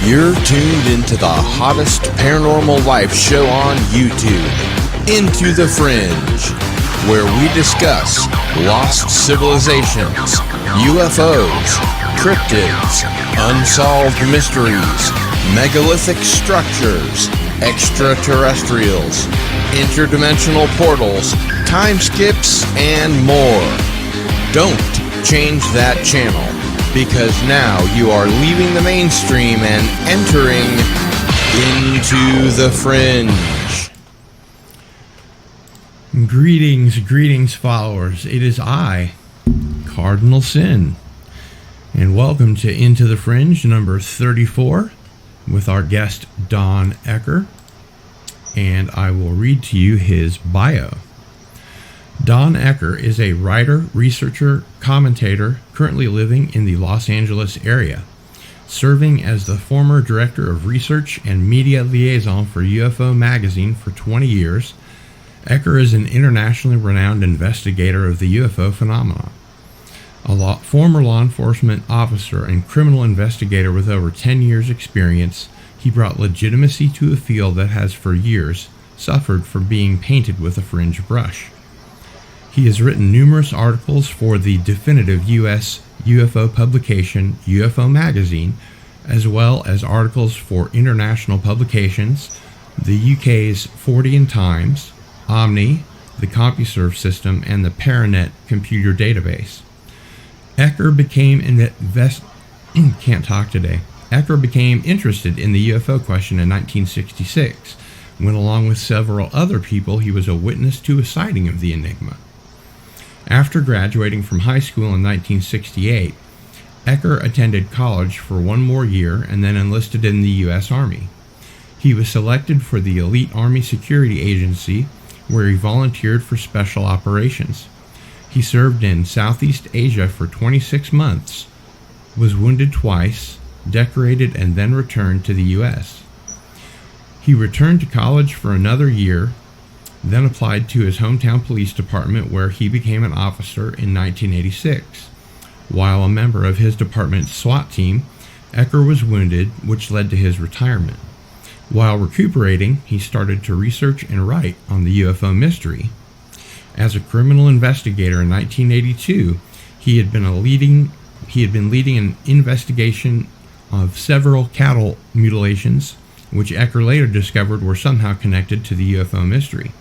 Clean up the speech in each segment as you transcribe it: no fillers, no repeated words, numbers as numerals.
You're tuned into the hottest paranormal life show on YouTube, Into the Fringe, where we discuss lost civilizations, UFOs, cryptids, unsolved mysteries, megalithic structures, extraterrestrials, interdimensional portals, time skips, and more. Don't change that channel, because now you are leaving the mainstream and entering into the fringe. Greetings, followers. It is I, Cardinal Sin, and welcome to Into the Fringe number 34 with our guest Don Ecker, and I will read to you his bio. Don Ecker is a writer, researcher, commentator currently living in the Los Angeles area, serving as the former director of research and media liaison for UFO magazine for 20 years. Ecker is an internationally renowned investigator of the UFO phenomenon. A former law enforcement officer and criminal investigator with over 10 years' experience, he brought legitimacy to a field that has for years suffered from being painted with a fringe brush. He has written numerous articles for the definitive U.S. UFO publication UFO Magazine, as well as articles for international publications, the UK's Fortean Times, Omni, the CompuServe system, and the Paranet computer database. Ecker became Ecker became interested in the UFO question in 1966, when along with several other people he was a witness to a sighting of the Enigma. After graduating from high school in 1968, Ecker attended college for one more year and then enlisted in the U.S. Army. He was selected for the elite Army Security Agency, where he volunteered for special operations. He served in Southeast Asia for 26 months, was wounded twice, decorated, and then returned to the U.S. He returned to college for another year, then applied to his hometown police department, where he became an officer in 1986. While a member of his department's SWAT team, Ecker was wounded, which led to his retirement. While recuperating, he started to research and write on the UFO mystery. As a criminal investigator in 1982, he had been leading an investigation of several cattle mutilations, which Ecker later discovered were somehow connected to the UFO mystery.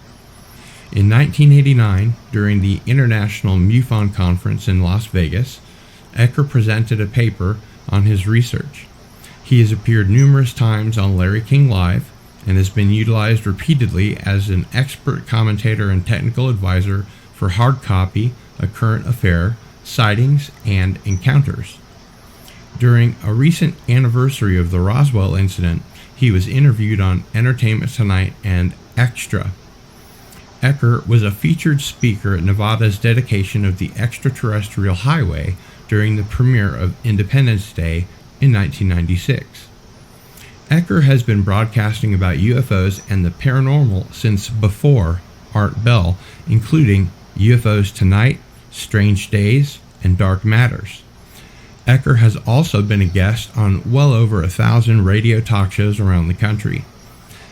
In 1989, during the International MUFON Conference in Las Vegas, Ecker presented a paper on his research. He has appeared numerous times on Larry King Live and has been utilized repeatedly as an expert commentator and technical advisor for Hard Copy, A Current Affair, Sightings, and Encounters. During a recent anniversary of the Roswell incident, he was interviewed on Entertainment Tonight and Extra. Ecker was a featured speaker at Nevada's dedication of the extraterrestrial highway during the premiere of Independence Day in 1996. Ecker has been broadcasting about UFOs and the paranormal since before Art Bell, including UFOs Tonight, Strange Days, and Dark Matters. Ecker has also been a guest on well over 1,000 radio talk shows around the country.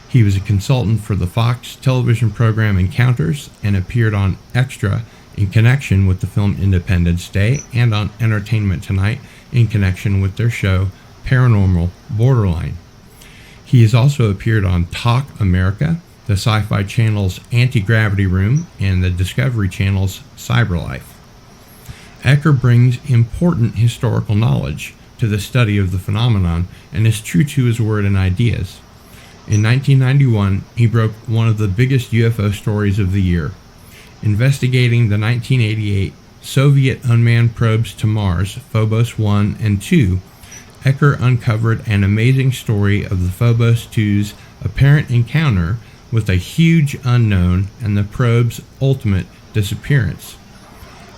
He was a consultant for the Fox television program Encounters and appeared on Extra in connection with the film Independence Day and on Entertainment Tonight in connection with their show Paranormal Borderline. He has also appeared on Talk America, the Sci-Fi Channel's Anti-Gravity Room, and the Discovery Channel's Cyberlife. Ecker brings important historical knowledge to the study of the phenomenon and is true to his word and ideas. In 1991, he broke one of the biggest UFO stories of the year. Investigating the 1988 Soviet unmanned probes to Mars, Phobos 1 and 2, Ecker uncovered an amazing story of the Phobos 2's apparent encounter with a huge unknown and the probe's ultimate disappearance.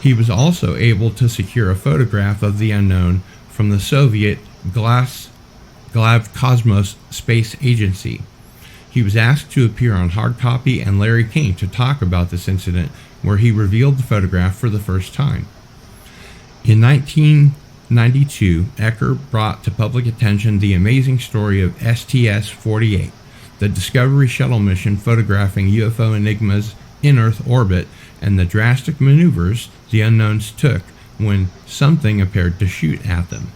He was also able to secure a photograph of the unknown from the Soviet Glavkosmos Space Agency. He was asked to appear on hard copy, and Larry came to talk about this incident where he revealed the photograph for the first time. In 1992, Ecker brought to public attention the amazing story of STS-48, the Discovery shuttle mission photographing UFO enigmas in Earth orbit, and the drastic maneuvers the unknowns took when something appeared to shoot at them.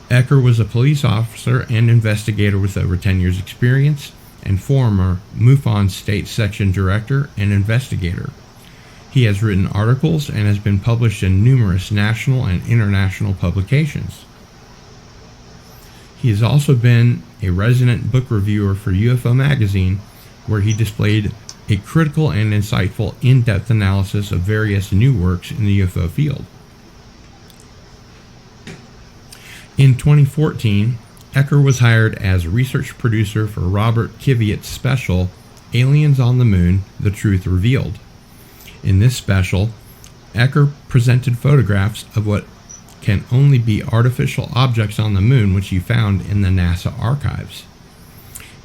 Ecker was a police officer and investigator with over 10 years' experience, and former MUFON State Section Director and investigator. He has written articles and has been published in numerous national and international publications. He has also been a resident book reviewer for UFO Magazine, where he displayed a critical and insightful in-depth analysis of various new works in the UFO field. In 2014, Ecker was hired as research producer for Robert Kiviott's special, Aliens on the Moon, The Truth Revealed. In this special, Ecker presented photographs of what can only be artificial objects on the moon, which he found in the NASA archives.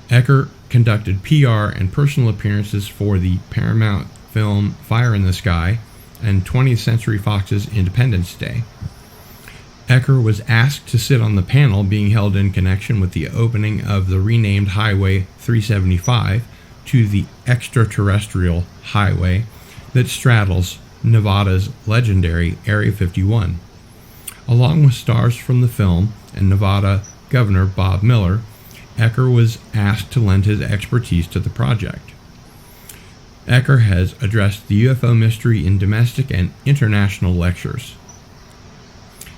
Ecker conducted PR and personal appearances for the Paramount film Fire in the Sky and 20th Century Fox's Independence Day. Ecker was asked to sit on the panel being held in connection with the opening of the renamed Highway 375 to the extraterrestrial highway that straddles Nevada's legendary Area 51. Along with stars from the film and Nevada Governor Bob Miller, Ecker was asked to lend his expertise to the project. Ecker has addressed the UFO mystery in domestic and international lectures.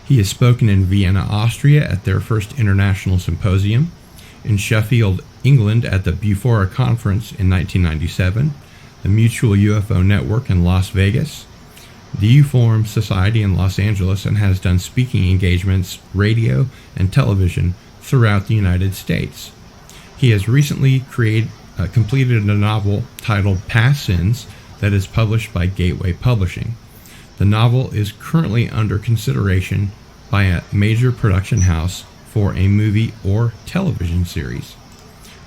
He has spoken in Vienna, Austria at their first international symposium, in Sheffield, England at the Bufora Conference in 1997, the Mutual UFO Network in Las Vegas, the UFORM Society in Los Angeles, and has done speaking engagements, radio, and television throughout the United States. He has recently completed a novel titled Past Sins that is published by Gateway Publishing. The novel is currently under consideration by a major production house for a movie or television series.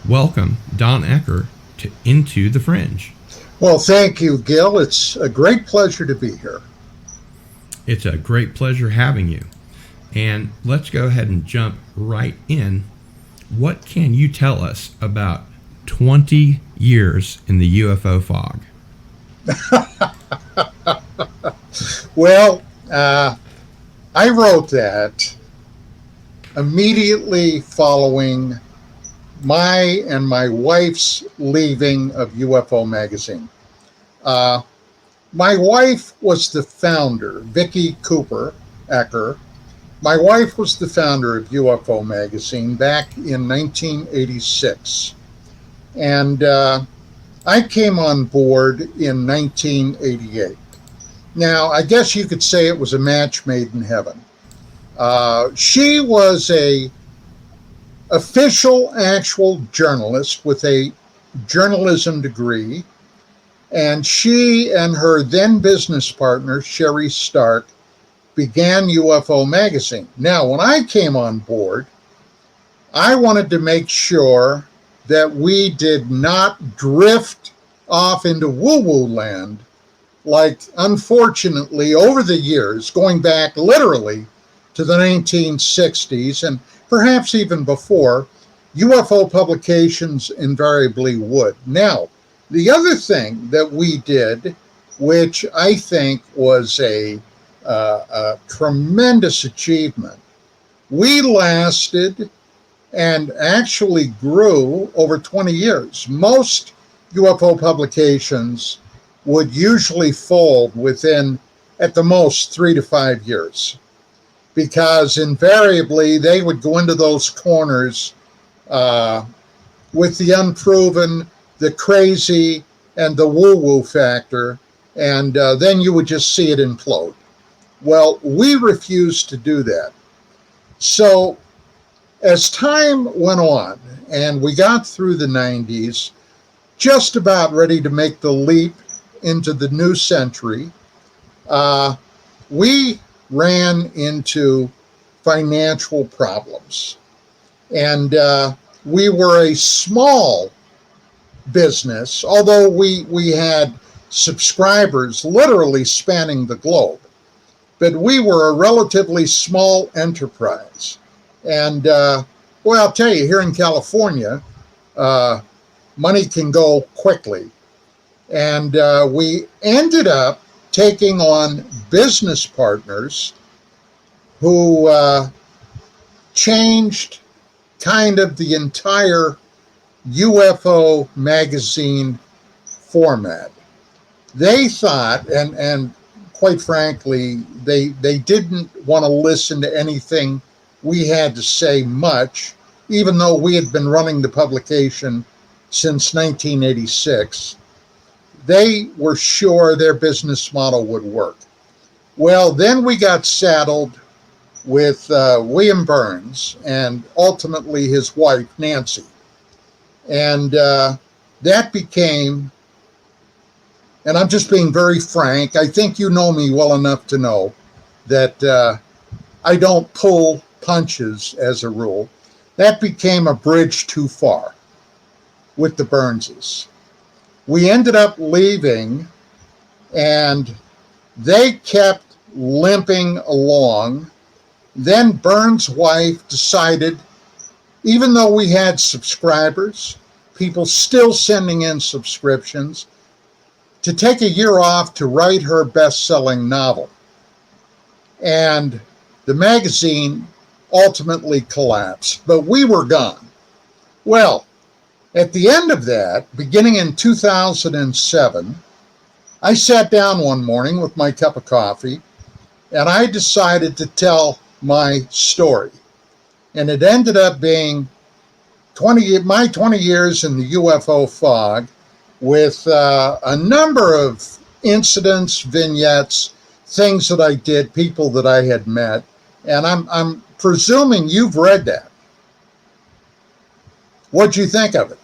Welcome, Don Ecker, to Into the Fringe. Well, thank you, Gil. It's a great pleasure to be here. It's a great pleasure having you. And let's go ahead and jump right in. What can you tell us about 20 years in the UFO fog? Well, I wrote that immediately following my and my wife's leaving of UFO Magazine. My wife was the founder, Vicki Cooper Ecker. My wife was the founder of UFO Magazine back in 1986. And I came on board in 1988. Now, I guess you could say it was a match made in heaven. She was a official, actual journalist with a journalism degree, and she and her then business partner, Sherry Stark, began UFO Magazine. Now, when I came on board, I wanted to make sure that we did not drift off into woo-woo land, like, unfortunately, over the years, going back literally to the 1960s, and perhaps even before, UFO publications invariably would. Now, the other thing that we did, which I think was a tremendous achievement, we lasted and actually grew over 20 years. Most UFO publications would usually fold within, at the most, 3 to 5 years, because invariably they would go into those corners with the unproven, the crazy, and the woo-woo factor, and then you would just see it implode. Well, we refused to do that. So as time went on and we got through the 90s, just about ready to make the leap into the new century, we ran into financial problems. And we were a small business, although we had subscribers literally spanning the globe. But we were a relatively small enterprise. And, well, I'll tell you, here in California, money can go quickly. And we ended up taking on business partners who changed kind of the entire UFO magazine format. They thought, and quite frankly, they didn't want to listen to anything we had to say much, even though we had been running the publication since 1986. They were sure their business model would work. Well, then we got saddled with William Burns and ultimately his wife, Nancy. And that became, and I'm just being very frank, I think you know me well enough to know that I don't pull punches as a rule. That became a bridge too far with the Burnses. We ended up leaving, and they kept limping along. Then Burns' wife decided, even though we had subscribers, people still sending in subscriptions, to take a year off to write her best-selling novel. And the magazine ultimately collapsed, but we were gone. Well, at the end of that, beginning in 2007, I sat down one morning with my cup of coffee, and I decided to tell my story. And it ended up being my 20 years in the UFO fog, with a number of incidents, vignettes, things that I did, people that I had met. And I'm presuming you've read that. What'd you think of it?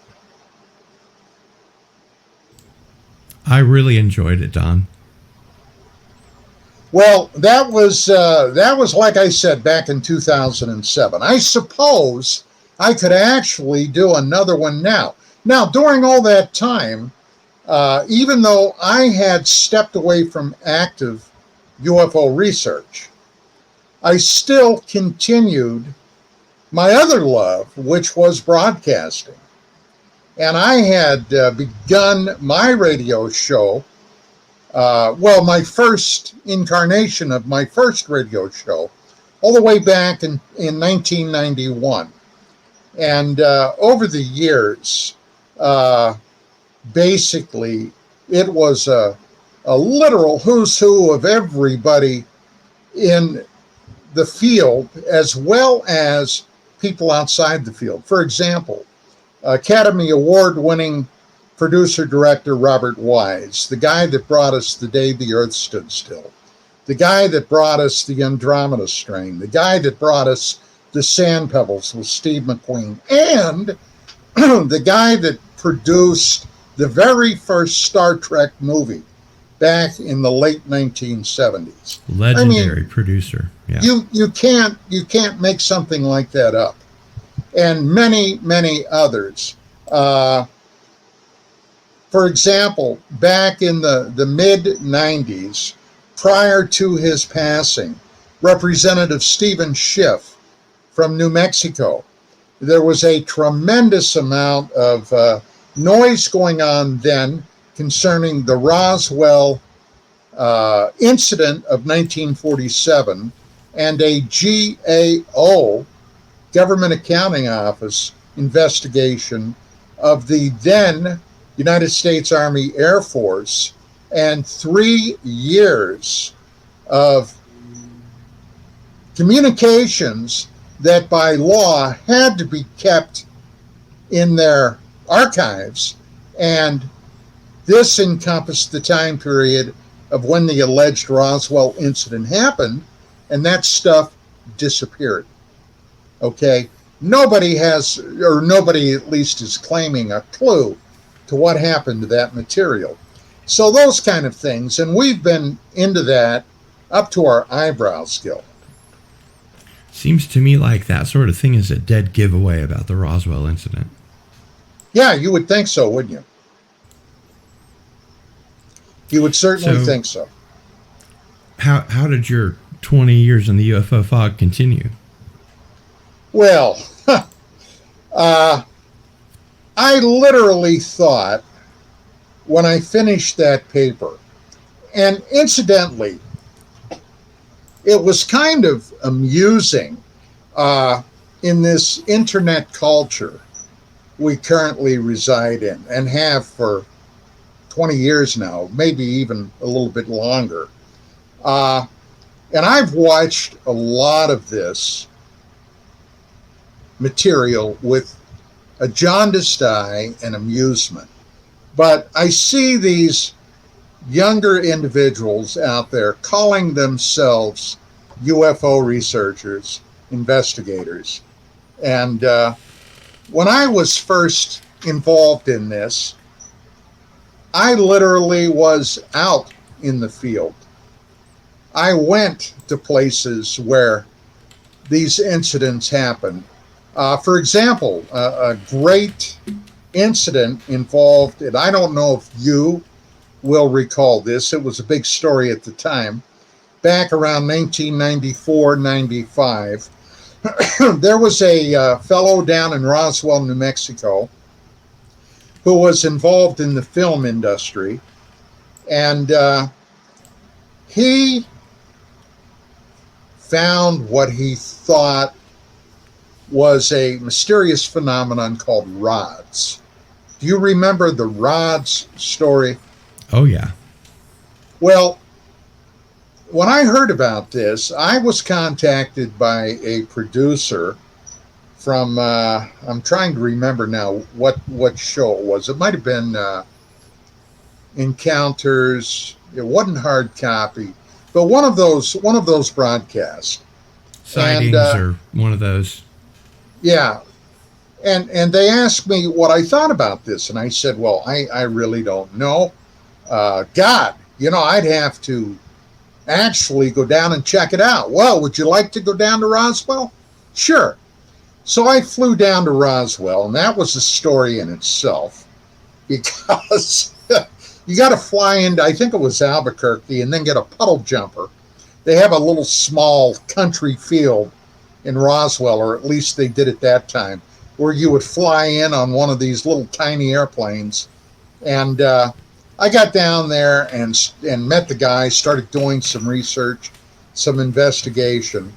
I really enjoyed it, Don. Well, that was like I said, back in 2007. I suppose I could actually do another one now. Now, during all that time, even though I had stepped away from active UFO research, I still continued my other love, which was broadcasting. And I had begun my radio show, my first incarnation of my first radio show, all the way back in 1991. And over the years, basically, it was a literal who's who of everybody in the field, as well as people outside the field. For example, Academy Award-winning producer-director Robert Wise, the guy that brought us The Day the Earth Stood Still, the guy that brought us the Andromeda Strain, the guy that brought us the Sand Pebbles with Steve McQueen, and the guy that produced the very first Star Trek movie back in the late 1970s. Legendary producer. Yeah. You can't make something like that up. And many, many others. For example, back in the mid-90s, prior to his passing, Representative Stephen Schiff from New Mexico, there was a tremendous amount of noise going on then concerning the Roswell incident of 1947 and a GAO, Government Accounting Office, investigation of the then United States Army Air Force, and 3 years of communications that by law had to be kept in their archives. And this encompassed the time period of when the alleged Roswell incident happened, and that stuff disappeared. Okay? Nobody has, or nobody at least is claiming a clue to what happened to that material. So those kind of things. And we've been into that up to our eyebrows, Gil. Seems to me like that sort of thing is a dead giveaway about the Roswell incident. Yeah, you would think so, wouldn't you? You would certainly think so. How did your 20 years in the UFO fog continue? Well, I literally thought when I finished that paper, and incidentally, it was kind of amusing in this internet culture we currently reside in and have for 20 years now, maybe even a little bit longer. And I've watched a lot of this material with a jaundiced eye and amusement. But I see these younger individuals out there calling themselves UFO researchers, investigators. And when I was first involved in this, I literally was out in the field. I went to places where these incidents happened. For example, a great incident involved, and I don't know if you will recall this, it was a big story at the time, back around 1994-95. There was a fellow down in Roswell, New Mexico, who was involved in the film industry, and he found what he thought was a mysterious phenomenon called rods. Do you remember the rods story? Oh, yeah. Well, when I heard about this, I was contacted by a producer from, I'm trying to remember now what show it was. It might have been Encounters. It wasn't Hard Copy, but one of those broadcasts. Sightings or one of those. Yeah. And they asked me what I thought about this. And I said, well, I really don't know. God, I'd have to actually go down and check it out. Well, would you like to go down to Roswell? Sure. So I flew down to Roswell, and that was a story in itself, because you got to fly into, I think it was Albuquerque, and then get a puddle jumper. They have a little small country field in Roswell, or at least they did at that time, where you would fly in on one of these little tiny airplanes. And I got down there and met the guy, started doing some research, some investigation.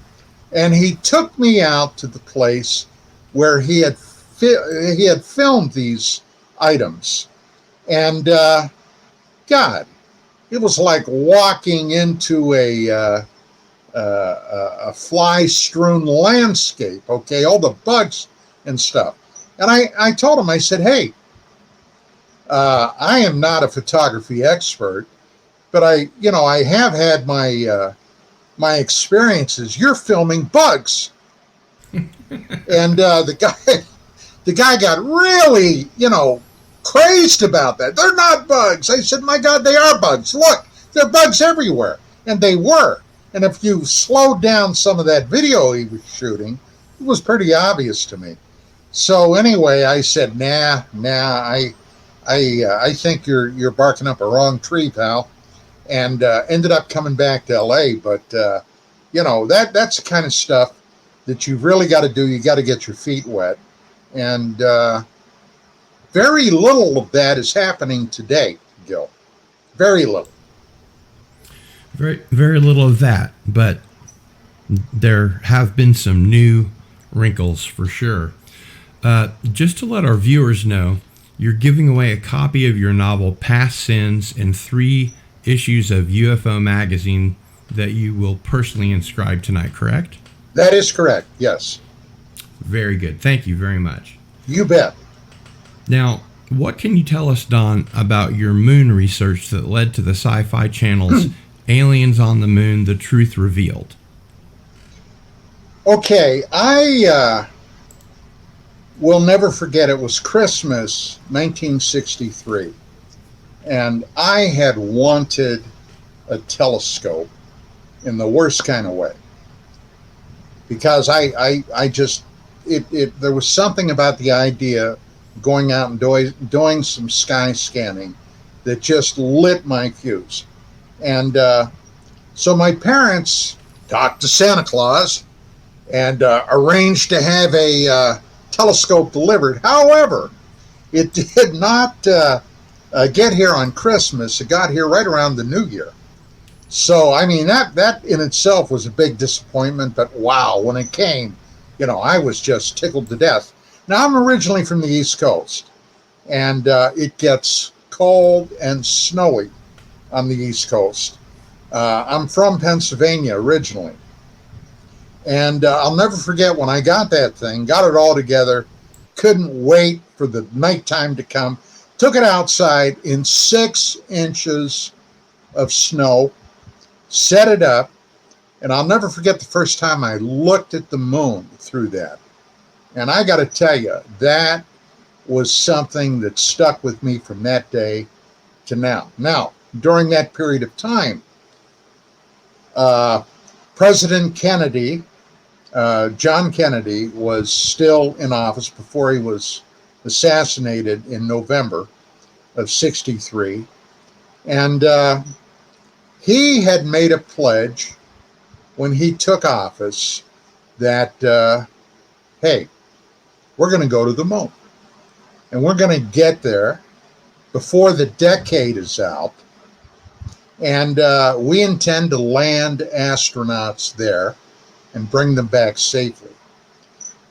And he took me out to the place where he had filmed these items. And God, it was like walking into a fly-strewn landscape, okay, all the bugs and stuff. And I told him, I said, hey, I am not a photography expert, but I have had my experiences. You're filming bugs. And the guy got really, crazed about that. They're not bugs. I said, my God, they are bugs. Look, there are bugs everywhere. And they were. And if you slowed down some of that video he was shooting, it was pretty obvious to me. So anyway, I said, nah, I think you're barking up a wrong tree, pal. And ended up coming back to LA. But that's the kind of stuff that you've really got to do. You got to get your feet wet. And very little of that is happening today, Gil. Very little. Very, very little of that, but there have been some new wrinkles for sure. Just to let our viewers know, you're giving away a copy of your novel Past Sins and 3 issues of UFO magazine that you will personally inscribe tonight, correct? That is correct, yes. Very good. Thank you very much. You bet. Now, what can you tell us, Don, about your moon research that led to the Sci-Fi Channel's Aliens on the Moon, The Truth Revealed? Okay, I will never forget, it was Christmas 1963. And I had wanted a telescope in the worst kind of way because I just, there was something about the idea of going out and doing some sky scanning that just lit my fuse. And so my parents talked to Santa Claus and arranged to have a telescope delivered. However, it did not get here on Christmas. It got here right around the New Year. So, I mean, that in itself was a big disappointment. But wow, when it came, I was just tickled to death. Now, I'm originally from the East Coast, and it gets cold and snowy on the East Coast. I'm from Pennsylvania originally. And I'll never forget when I got that thing, got it all together, couldn't wait for the nighttime to come, took it outside in 6 inches of snow, set it up, and I'll never forget the first time I looked at the moon through that. And I got to tell you, that was something that stuck with me from that day to now. Now, during that period of time, President Kennedy, John Kennedy, was still in office before he was assassinated in November of '63. And he had made a pledge when he took office that, hey, we're going to go to the moon. And we're going to get there before the decade is out. And we intend to land astronauts there and bring them back safely.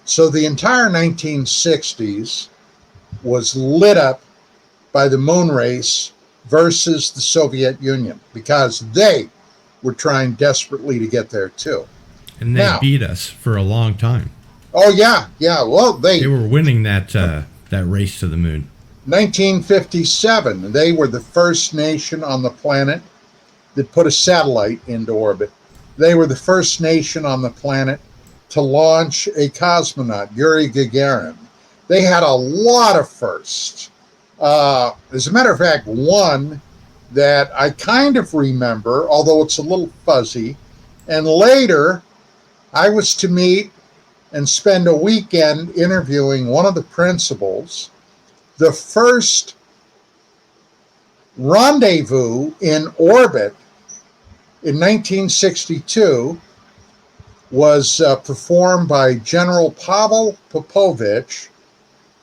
So the entire 1960s was lit up by the moon race versus the Soviet Union because they were trying desperately to get there too. And they beat us for a long time. Oh yeah. Well, they were winning that race to the moon. 1957, they were the first nation on the planet that put a satellite into orbit. They were the first nation on the planet to launch a cosmonaut, Yuri Gagarin. They had a lot of firsts. As a matter of fact, one that I kind of remember, although it's a little fuzzy, and later I was to meet and spend a weekend interviewing one of the principals. The first rendezvous in orbit in 1962 was performed by General Pavel Popovich,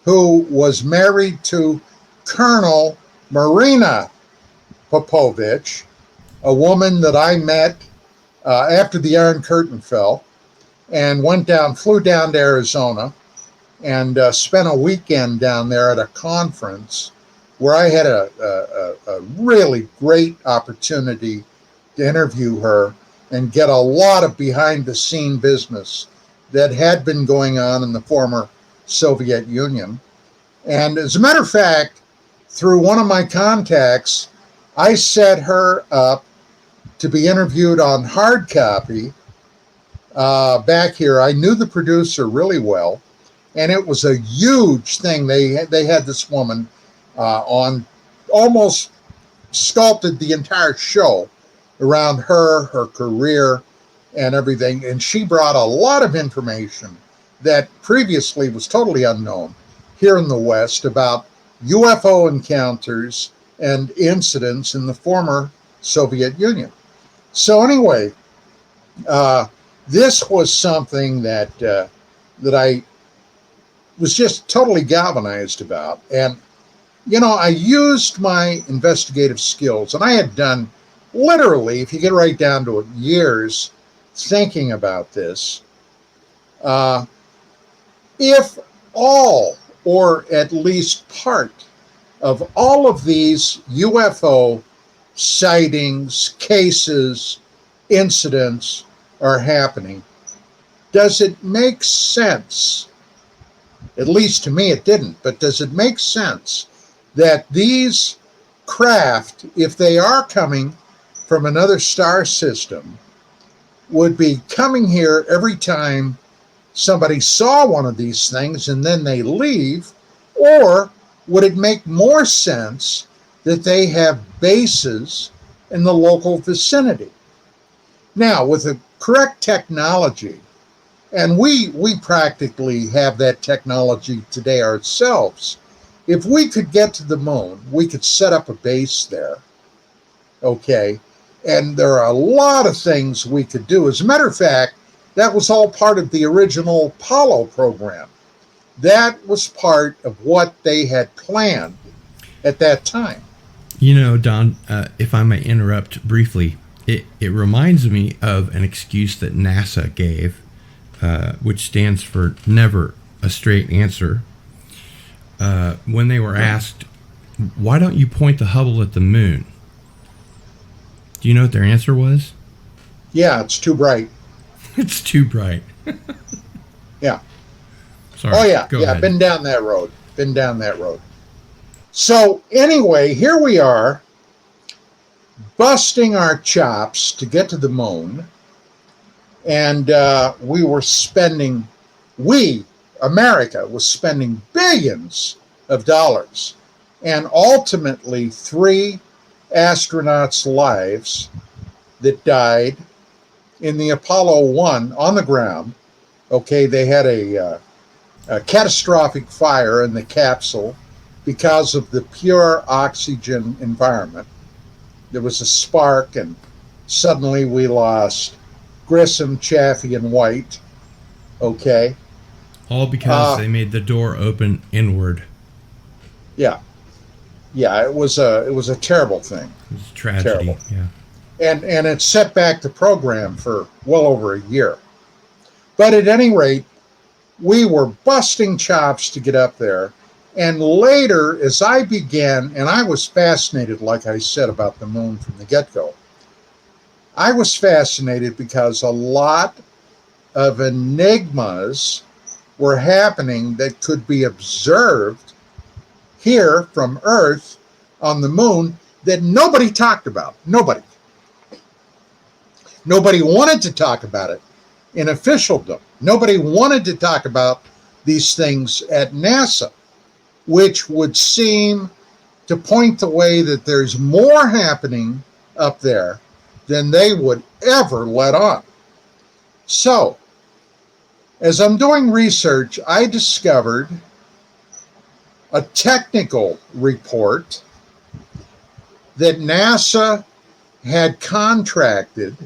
who was married to Colonel Marina Popovich, a woman that I met after the Iron Curtain fell, and flew down to Arizona and spent a weekend down there at a conference where I had a really great opportunity to interview her and get a lot of behind-the-scene business that had been going on in the former Soviet Union. And as a matter of fact, through one of my contacts, I set her up to be interviewed on hard copy back here. I knew the producer really well, and it was a huge thing. They had this woman on, almost sculpted the entire show around her career, and everything. And she brought a lot of information that previously was totally unknown here in the West about UFO encounters and incidents in the former Soviet Union. So anyway, this was something that I was just totally galvanized about. And, I used my investigative skills, and I had done literally, if you get right down to it, years thinking about this. If all, or at least part of all of these UFO sightings, cases, incidents are happening, does it make sense? At least to me it didn't, but does it make sense that these craft, if they are coming from another star system, would be coming here every time somebody saw one of these things and then they leave? Or would it make more sense that they have bases in the local vicinity. Now, with the correct technology, and we practically have that technology today ourselves, if we could get to the moon, we could set up a base there, okay? And there are a lot of things we could do. As a matter of fact, that was all part of the original Apollo program. That was part of what they had planned at that time. You know, Don, if I may interrupt briefly, it reminds me of an excuse that NASA gave, which stands for never a straight answer. When they were asked, why don't you point the Hubble at the moon? Do you know what their answer was? Yeah, it's too bright. It's too bright. Yeah. Sorry. Oh, yeah. Go Yeah, ahead. been down that road. Been down that road. So, anyway, here we are, busting our chops to get to the moon. And America was spending billions of dollars. And ultimately, 3 astronauts' lives that died in the Apollo 1 on the ground. Okay, they had a catastrophic fire in the capsule because of the pure oxygen environment. There was a spark, and suddenly we lost Grissom, Chaffee, and White. Okay. All because they made the door open inward. Yeah. Yeah, it was a terrible thing. It was a tragedy. Terrible. Yeah. And it set back the program for well over a year. But at any rate, we were busting chops to get up there. And later, as I began, and I was fascinated, like I said, about the moon from the get-go. I was fascinated because a lot of enigmas were happening that could be observed here from Earth on the moon that nobody talked about. Nobody. Nobody wanted to talk about it in officialdom. Nobody wanted to talk about these things at NASA, which would seem to point the way that there's more happening up there than they would ever let on. So, as I'm doing research, I discovered a technical report that NASA had contracted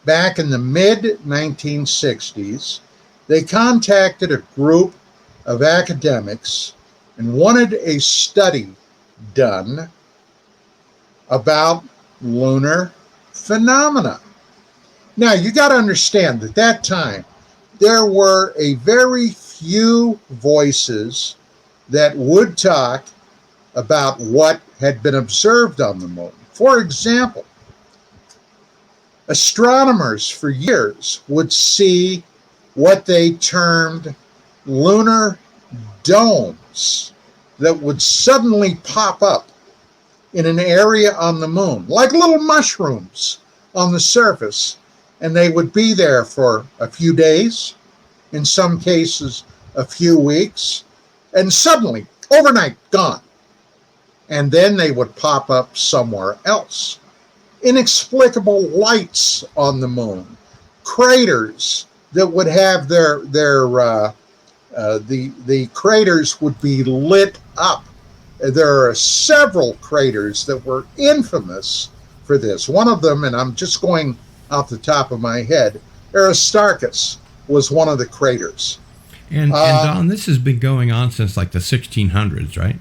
back in the mid-1960s. They contacted a group of academics and wanted a study done about lunar phenomena. Now, you got to understand that at that time, there were a very few voices that would talk about what had been observed on the moon. For example, astronomers for years would see what they termed lunar domes that would suddenly pop up in an area on the moon, like little mushrooms on the surface, and they would be there for a few days, in some cases a few weeks, and suddenly, overnight, gone. And then they would pop up somewhere else. Inexplicable lights on the moon, craters that would have the craters would be lit up. There are several craters that were infamous for this. One of them, and I'm just going off the top of my head, Aristarchus was one of the craters. And Don, this has been going on since like the 1600s, right?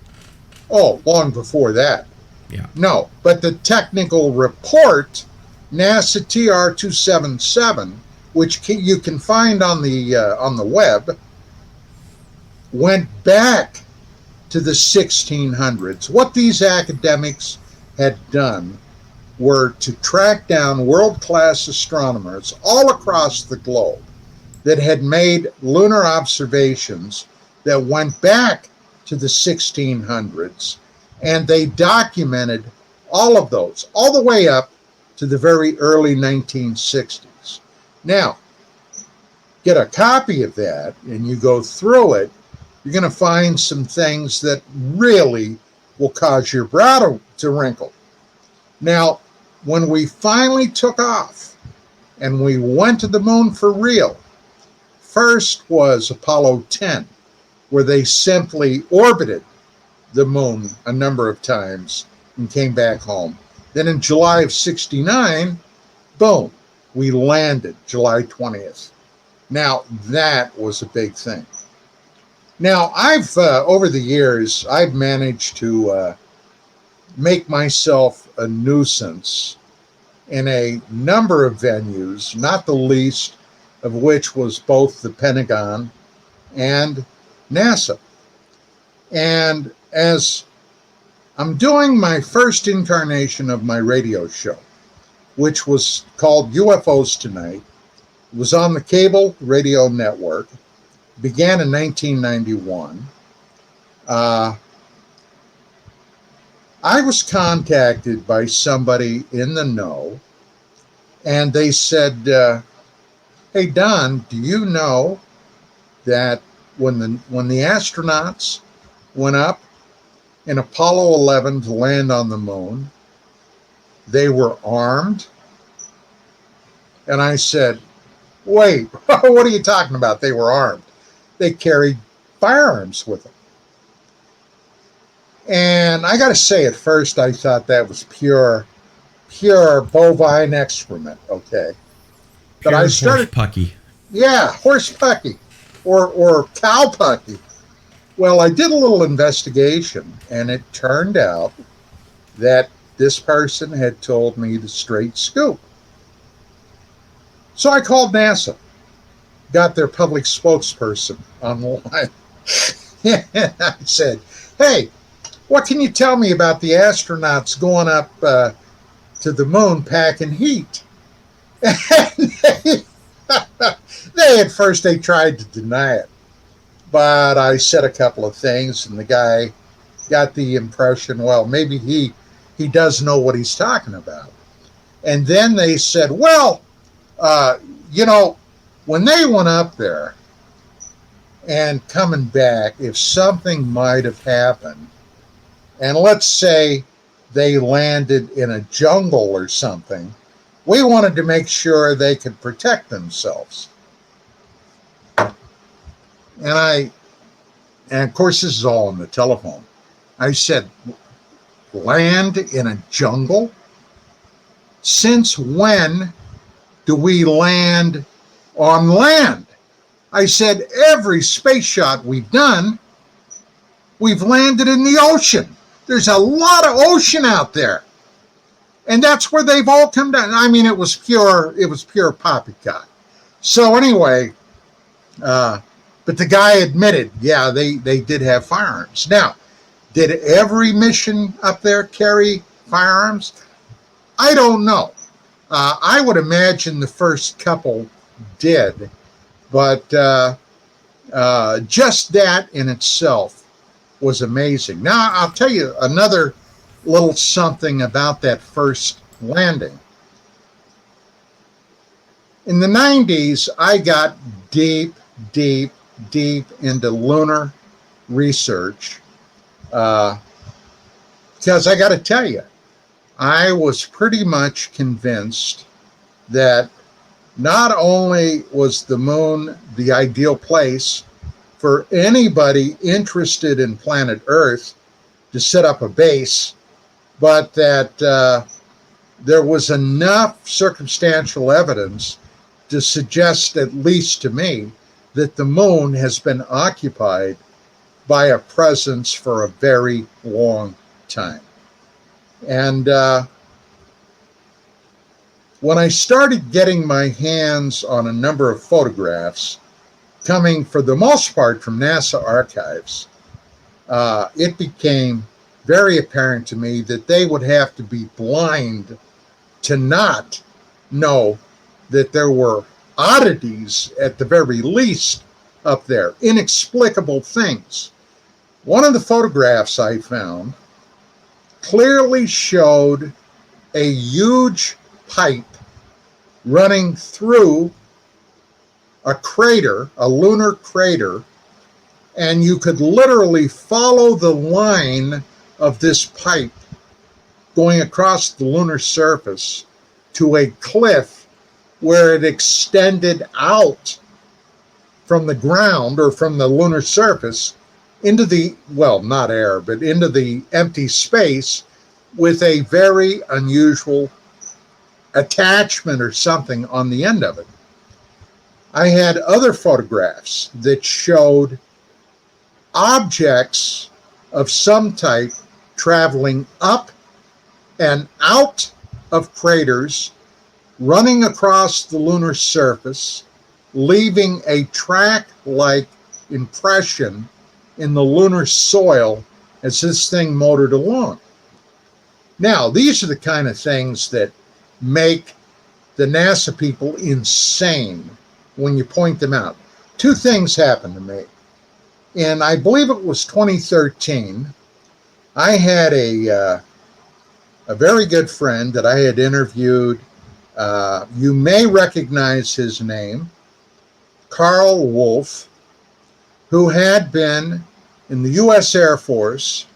Oh, long before that. Yeah. No, but the technical report, NASA TR-277, which you can find on the web, went back to the 1600s. What these academics had done were to track down world-class astronomers all across the globe that had made lunar observations that went back to the 1600s, and they documented all of those, all the way up to the very early 1960s. Now, get a copy of that, and you go through it, you're going to find some things that really will cause your brow to wrinkle. Now, when we finally took off and we went to the moon for real, first was Apollo 10, where they simply orbited the moon a number of times and came back home. Then in July of 69, boom, we landed July 20th. Now, that was a big thing. Now, I've, over the years, I've managed to make myself a nuisance in a number of venues, not the least of which was both the Pentagon and NASA. And as I'm doing my first incarnation of my radio show, which was called UFOs Tonight, it was on the cable radio network, began in 1991. I was contacted by somebody in the know, and they said, "Hey Don, do you know that when the astronauts went up in Apollo 11 to land on the moon, they were armed?" And I said, "Wait, what are you talking about? They were armed. They carried firearms with them." And I got to say, at first, I thought that was pure bovine excrement. Okay, but I started horse pucky. Yeah, horse pucky, or cow pucky. Well, I did a little investigation, and it turned out that this person had told me the straight scoop. So I called NASA, got their public spokesperson on the line, and I said, "Hey, what can you tell me about the astronauts going up to the moon packing heat?" And they at first they tried to deny it, but I said a couple of things, and the guy got the impression, well, maybe he does know what he's talking about. And then they said, well, when they went up there and coming back, if something might have happened, and let's say they landed in a jungle or something, we wanted to make sure they could protect themselves. And of course, this is all on the telephone. I said, land in a jungle? Since when do we land on land? I said, every space shot we've done, we've landed in the ocean. There's a lot of ocean out there. And that's where they've all come down. I mean, it was pure poppycock. So anyway, but the guy admitted, yeah, they did have firearms. Now, did every mission up there carry firearms? I don't know. I would imagine the first couple did, but just that in itself was amazing. Now, I'll tell you another little something about that first landing. In the 90s, I got deep into lunar research because I got to tell you, I was pretty much convinced that not only was the moon the ideal place for anybody interested in planet Earth to set up a base, but that there was enough circumstantial evidence to suggest, at least to me, that the moon has been occupied by a presence for a very long time. And when I started getting my hands on a number of photographs, coming for the most part from NASA archives, it became very apparent to me that they would have to be blind to not know that there were oddities, at the very least, up there, inexplicable things. One of the photographs I found clearly showed a huge pipe running through a crater, a lunar crater, and you could literally follow the line of this pipe going across the lunar surface to a cliff where it extended out from the ground or from the lunar surface into the, well, not air, but into the empty space with a very unusual attachment or something on the end of it. I had other photographs that showed objects of some type traveling up and out of craters, running across the lunar surface, leaving a track-like impression in the lunar soil as this thing motored along. Now, these are the kind of things that make the NASA people insane when you point them out. Two things happened to me. And I believe it was 2013. I had a very good friend that I had interviewed. You may recognize his name, Carl Wolf, who had been in the U.S. Air Force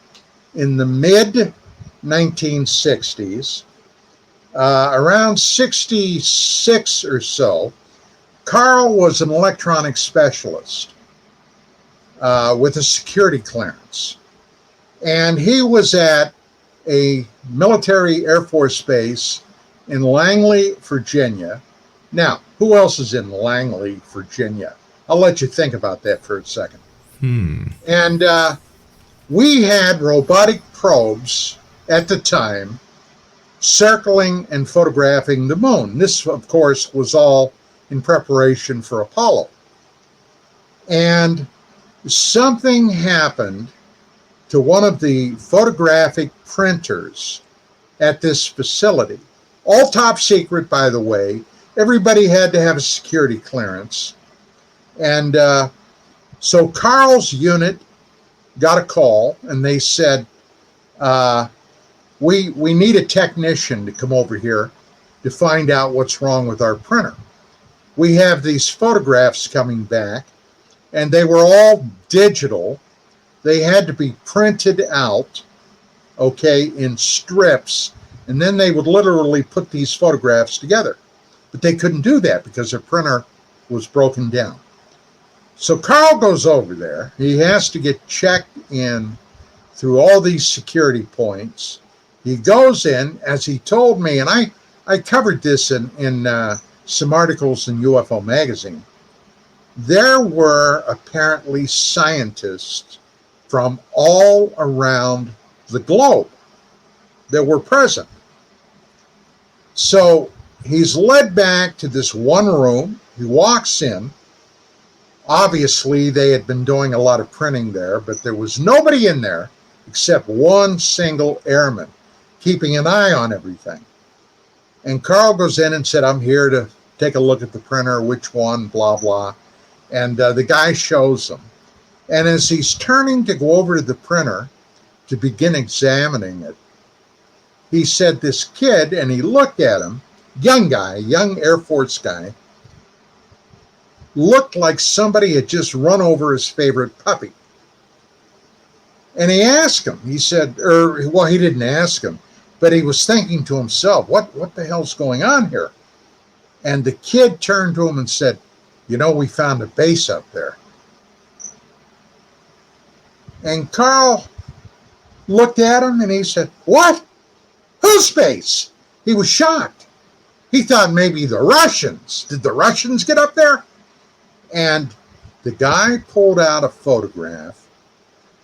in the mid-1960s. Around 66 or so, Carl was an electronics specialist with a security clearance. And he was at a military Air Force base in Langley, Virginia. Now, who else is in Langley, Virginia? I'll let you think about that for a second. And we had robotic probes at the time circling and photographing the moon. This, of course, was all in preparation for Apollo. And something happened to one of the photographic printers at this facility. All top secret, by the way. Everybody had to have a security clearance. And so Carl's unit got a call, and they said, we need a technician to come over here to find out what's wrong with our printer. We have these photographs coming back, and they were all digital. They had to be printed out, okay, in strips, and then they would literally put these photographs together. But they couldn't do that because their printer was broken down. So Carl goes over there. He has to get checked in through all these security points. He goes in, as he told me, and I covered this in some articles in UFO Magazine. There were apparently scientists from all around the globe that were present. So he's led back to this one room. He walks in. Obviously, they had been doing a lot of printing there, but there was nobody in there except one single airman keeping an eye on everything. And Carl goes in and said, I'm here to take a look at the printer, which one, blah, blah. And the guy shows him. And as he's turning to go over to the printer to begin examining it, he said this kid, and he looked at him, young guy, young Air Force guy, looked like somebody had just run over his favorite puppy. And he asked him, he said, he didn't ask him, but he was thinking to himself, what the hell's going on here? And the kid turned to him and said, we found a base up there. And Carl looked at him and he said, what? Whose base? He was shocked. He thought maybe the Russians. Did the Russians get up there? And the guy pulled out a photograph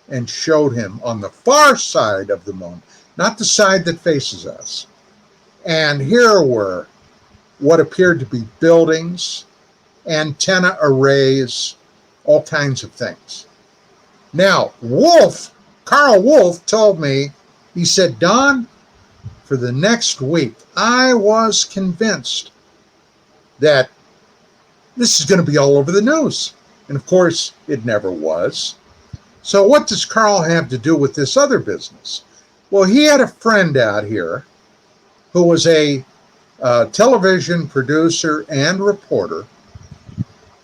and showed him on the far side of the moon, not the side that faces us. And here were what appeared to be buildings, antenna arrays, all kinds of things. Now, Carl Wolf told me, he said, Don, for the next week, I was convinced that this is going to be all over the news. And of course, it never was. So what does Carl have to do with this other business? Well, he had a friend out here who was a television producer and reporter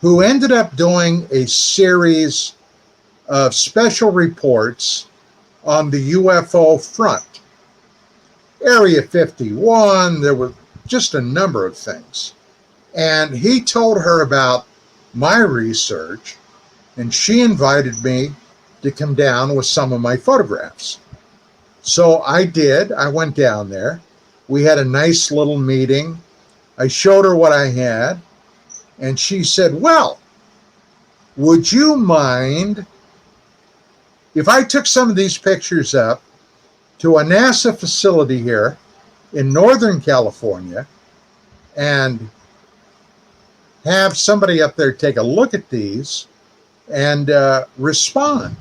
who ended up doing a series of special reports on the UFO front. Area 51, there were just a number of things. And he told her about my research, and she invited me to come down with some of my photographs. So I did. I went down there. We had a nice little meeting. I showed her what I had, and she said, well, would you mind if I took some of these pictures up to a NASA facility here in Northern California and have somebody up there take a look at these and respond?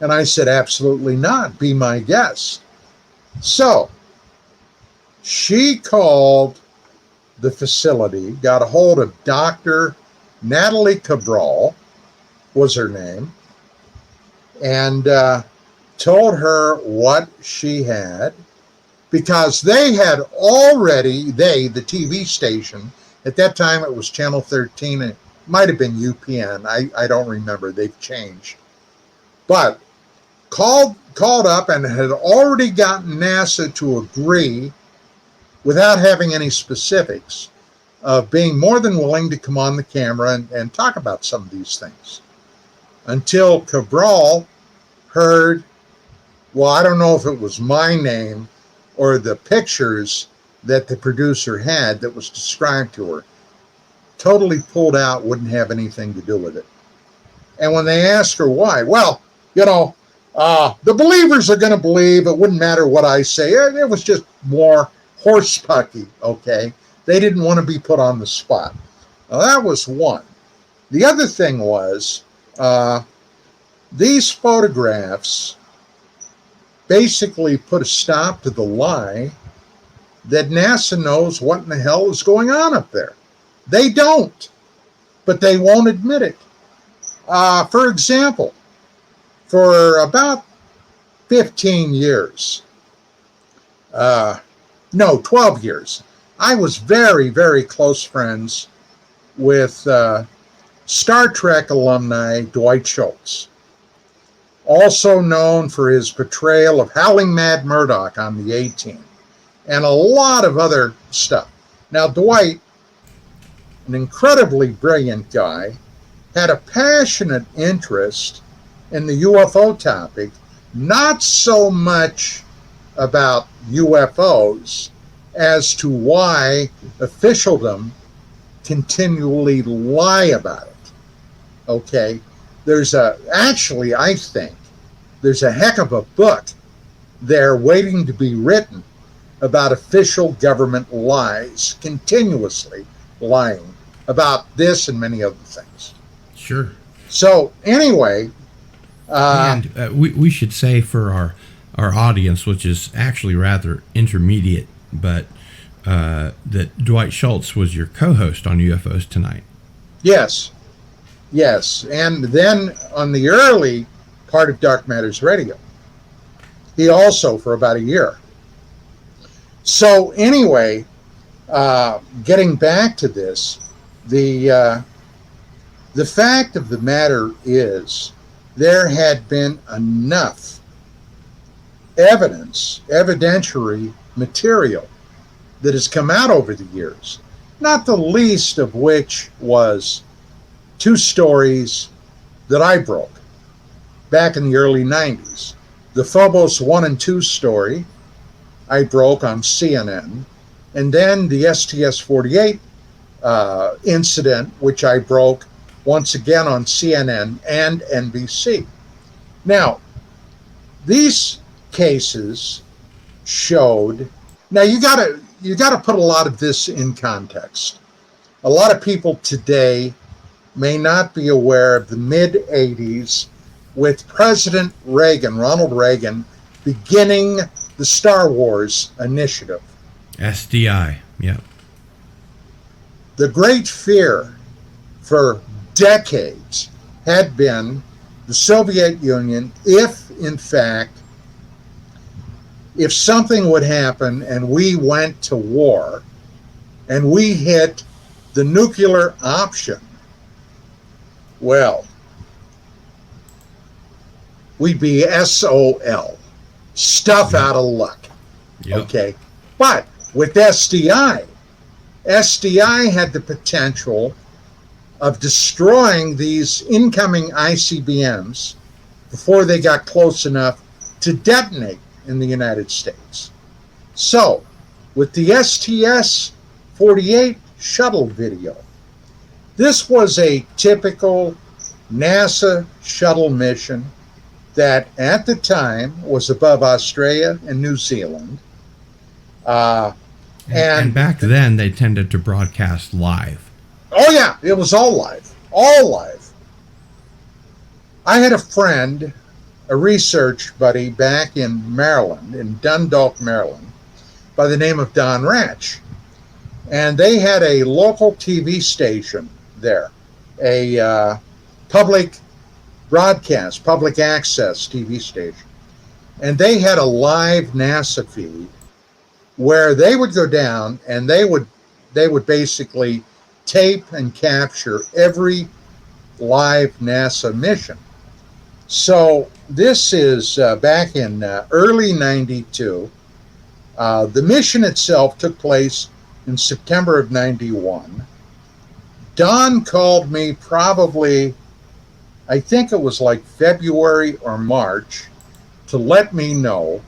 And I said, absolutely not. Be my guest. So she called the facility, got a hold of Dr. Natalie Cabral, was her name, and told her what she had, because they had already, the TV station, at that time it was Channel 13, it might have been UPN, I don't remember, they've changed, but called up and had already gotten NASA to agree, without having any specifics, of being more than willing to come on the camera and talk about some of these things. Until Cabral heard, well, I don't know if it was my name or the pictures that the producer had that was described to her. Totally pulled out, wouldn't have anything to do with it. And when they asked her why, well, the believers are going to believe, it wouldn't matter what I say. It was just more horsepucky, okay? They didn't want to be put on the spot. Now, that was one. The other thing was, these photographs basically put a stop to the lie that NASA knows what in the hell is going on up there. They don't, but they won't admit it. For example, for about 15 years, 12 years, I was very, very close friends with Star Trek alumni Dwight Schultz, also known for his portrayal of Howling Mad Murdoch on the A-Team, and a lot of other stuff. Now, Dwight, an incredibly brilliant guy, had a passionate interest in the UFO topic, not so much about UFOs as to why officialdom continually lie about it. Okay? Actually, I think there's a heck of a book there waiting to be written about official government lies, continuously lying about this and many other things. Sure. So anyway, and we should say for our audience, which is actually rather intermediate, but that Dwight Schultz was your co-host on UFOs Tonight. Yes. And then on the early part of Dark Matters Radio, he also for about a year. So anyway, getting back to this, the fact of the matter is there had been enough evidentiary material that has come out over the years, not the least of which was two stories that I broke back in the early 90s. The Phobos 1 and 2 story I broke on CNN, and then the STS-48 incident, which I broke once again on CNN and NBC. Now, these cases showed, now you gotta put a lot of this in context. A lot of people today may not be aware of the mid-'80s with President Reagan, Ronald Reagan, beginning the Star Wars initiative. SDI, yeah. The great fear for decades had been the Soviet Union, if something would happen and we went to war and we hit the nuclear option, well, we'd be SOL, stuff out of luck. Yep. Okay. But with SDI had the potential of destroying these incoming ICBMs before they got close enough to detonate in the United States. So, with the STS-48 shuttle video, this was a typical NASA shuttle mission that at the time was above Australia and New Zealand. And back then, they tended to broadcast live. Oh, yeah, it was all live. All live. I had a friend, a research buddy back in Maryland, in Dundalk, Maryland, by the name of Don Ratch. And they had a local TV station there, a public broadcast, public access TV station. And they had a live NASA feed where they would go down and they would basically tape and capture every live NASA mission. So this is back in early 92. The mission itself took place in September of 91. Don called me probably, I think it was like February or March, to let me know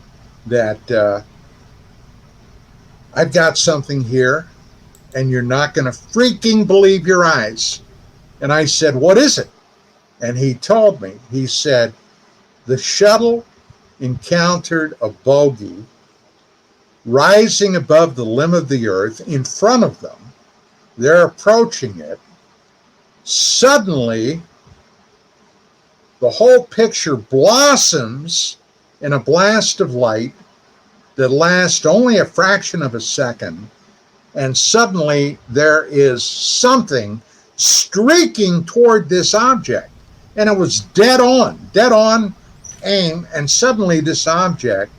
that I've got something here and you're not going to freaking believe your eyes. And I said, what is it? And he told me, he said, the shuttle encountered a bogey rising above the limb of the earth in front of them. They're approaching it. Suddenly, the whole picture blossoms in a blast of light that lasts only a fraction of a second. And suddenly there is something streaking toward this object. And it was dead on aim. And suddenly this object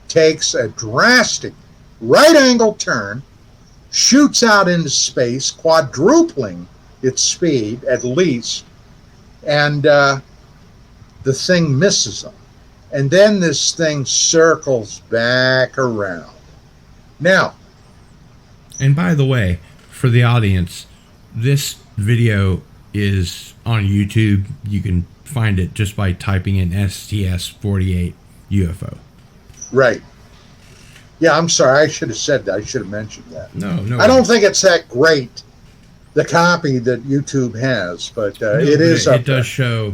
takes a drastic right angle turn, shoots out into space, quadrupling its speed at least, and the thing misses them. And then this thing circles back around. Now, and by the way, for the audience, this video is on YouTube. You can find it just by typing in STS-48 UFO. Right. Yeah, I'm sorry. I should have said that. I should have mentioned that. No. I don't think it's that great, the copy that YouTube has, but it is. It does show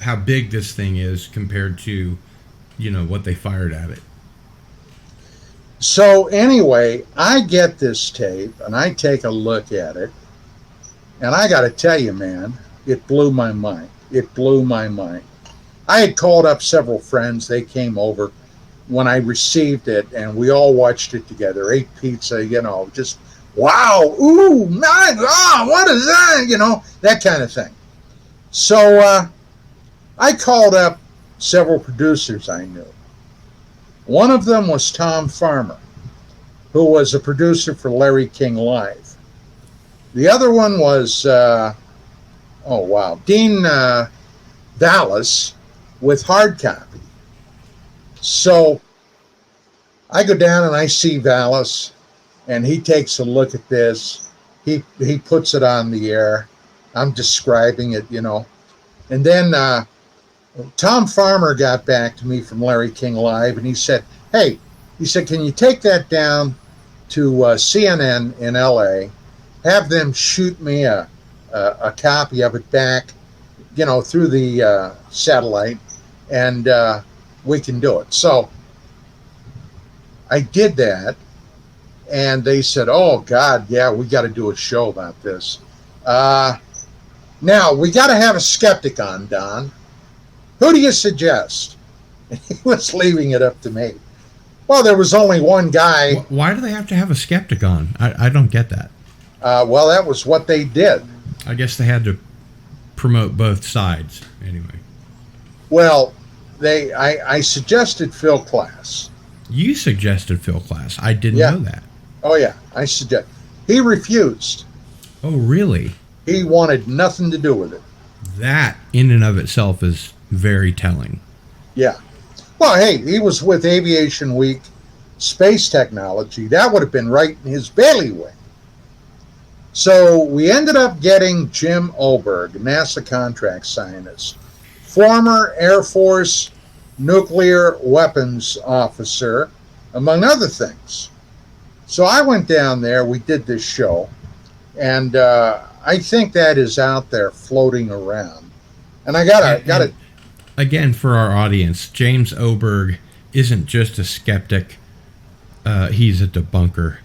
how big this thing is compared to, what they fired at it. So anyway, I get this tape and I take a look at it, and I got to tell you, man, it blew my mind. It blew my mind. I had called up several friends. They came over when I received it, and we all watched it together, ate pizza, just, wow, ooh, my God, what is that? That kind of thing. So I called up several producers I knew. One of them was Tom Farmer, who was a producer for Larry King Live. The other one was, Dean Vallis with Hard Copy. So I go down and I see Vallis, and he takes a look at this. He puts it on the air. I'm describing it, And then Tom Farmer got back to me from Larry King Live, and he said, hey, can you take that down to CNN in LA, have them shoot me a copy of it back, through the satellite, and we can do it. So I did that, and they said, oh, God, yeah, we got to do a show about this. Now, we got to have a skeptic on, Don. Who do you suggest? And he was leaving it up to me. Well, there was only one guy. Why do they have to have a skeptic on? I don't get that. Well, that was what they did. I guess they had to promote both sides anyway. Well, I suggested Phil Klass. You suggested Phil Klass. I didn't know that. Oh, yeah. He refused. Oh, really? He wanted nothing to do with it. That, in and of itself, is very telling. Yeah. Well, hey, he was with Aviation Week Space Technology. That would have been right in his bailiwick. So we ended up getting Jim Oberg, NASA contract scientist, former Air Force nuclear weapons officer, among other things. So I went down there, we did this show, and I think that is out there floating around. And I gotta. Again, for our audience, James Oberg isn't just a skeptic; he's a debunker.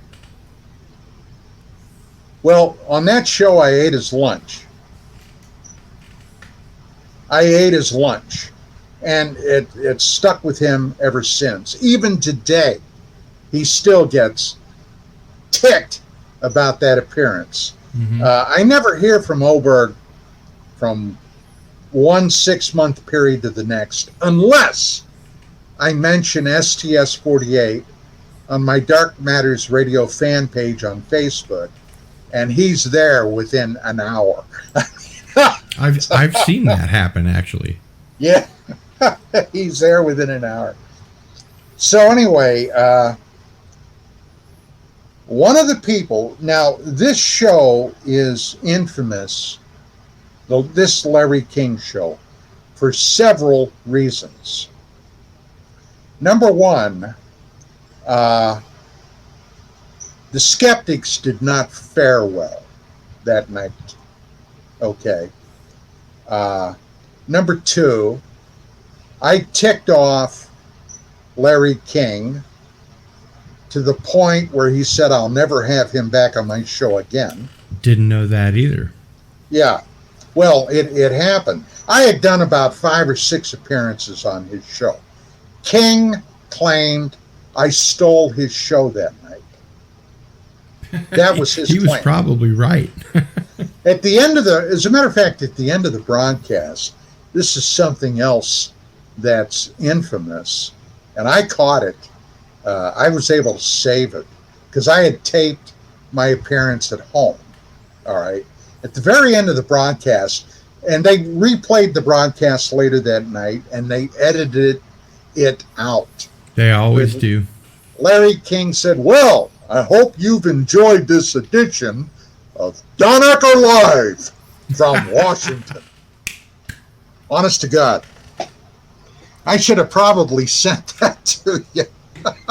Well, on that show, I ate his lunch. And it stuck with him ever since. Even today, he still gets ticked about that appearance. Mm-hmm. I never hear from Oberg from 1 6-month period to the next, unless I mention STS-48 on my Dark Matters Radio fan page on Facebook, and he's there within an hour. I've seen that happen, actually. Yeah, he's there within an hour. So anyway, one of the people, now this show is infamous, this Larry King show, for several reasons. Number one, the skeptics did not fare well that night. Okay. Number two, I ticked off Larry King to the point where he said I'll never have him back on my show again. Didn't know that either. Yeah. Well, it happened. I had done about 5 or 6 appearances on his show. King claimed I stole his show that night. That was his He was claim. probably right. At the end of as a matter of fact, at the end of the broadcast, this is something else that's infamous, and I caught it. I was able to save it because I had taped my appearance at home. All right. At the very end of the broadcast, and they replayed the broadcast later that night, and they edited it out. They always do. Larry King said, "Well, I hope you've enjoyed this edition of Don Ecker Live from Washington." Honest to God. I should have probably sent that to you. That's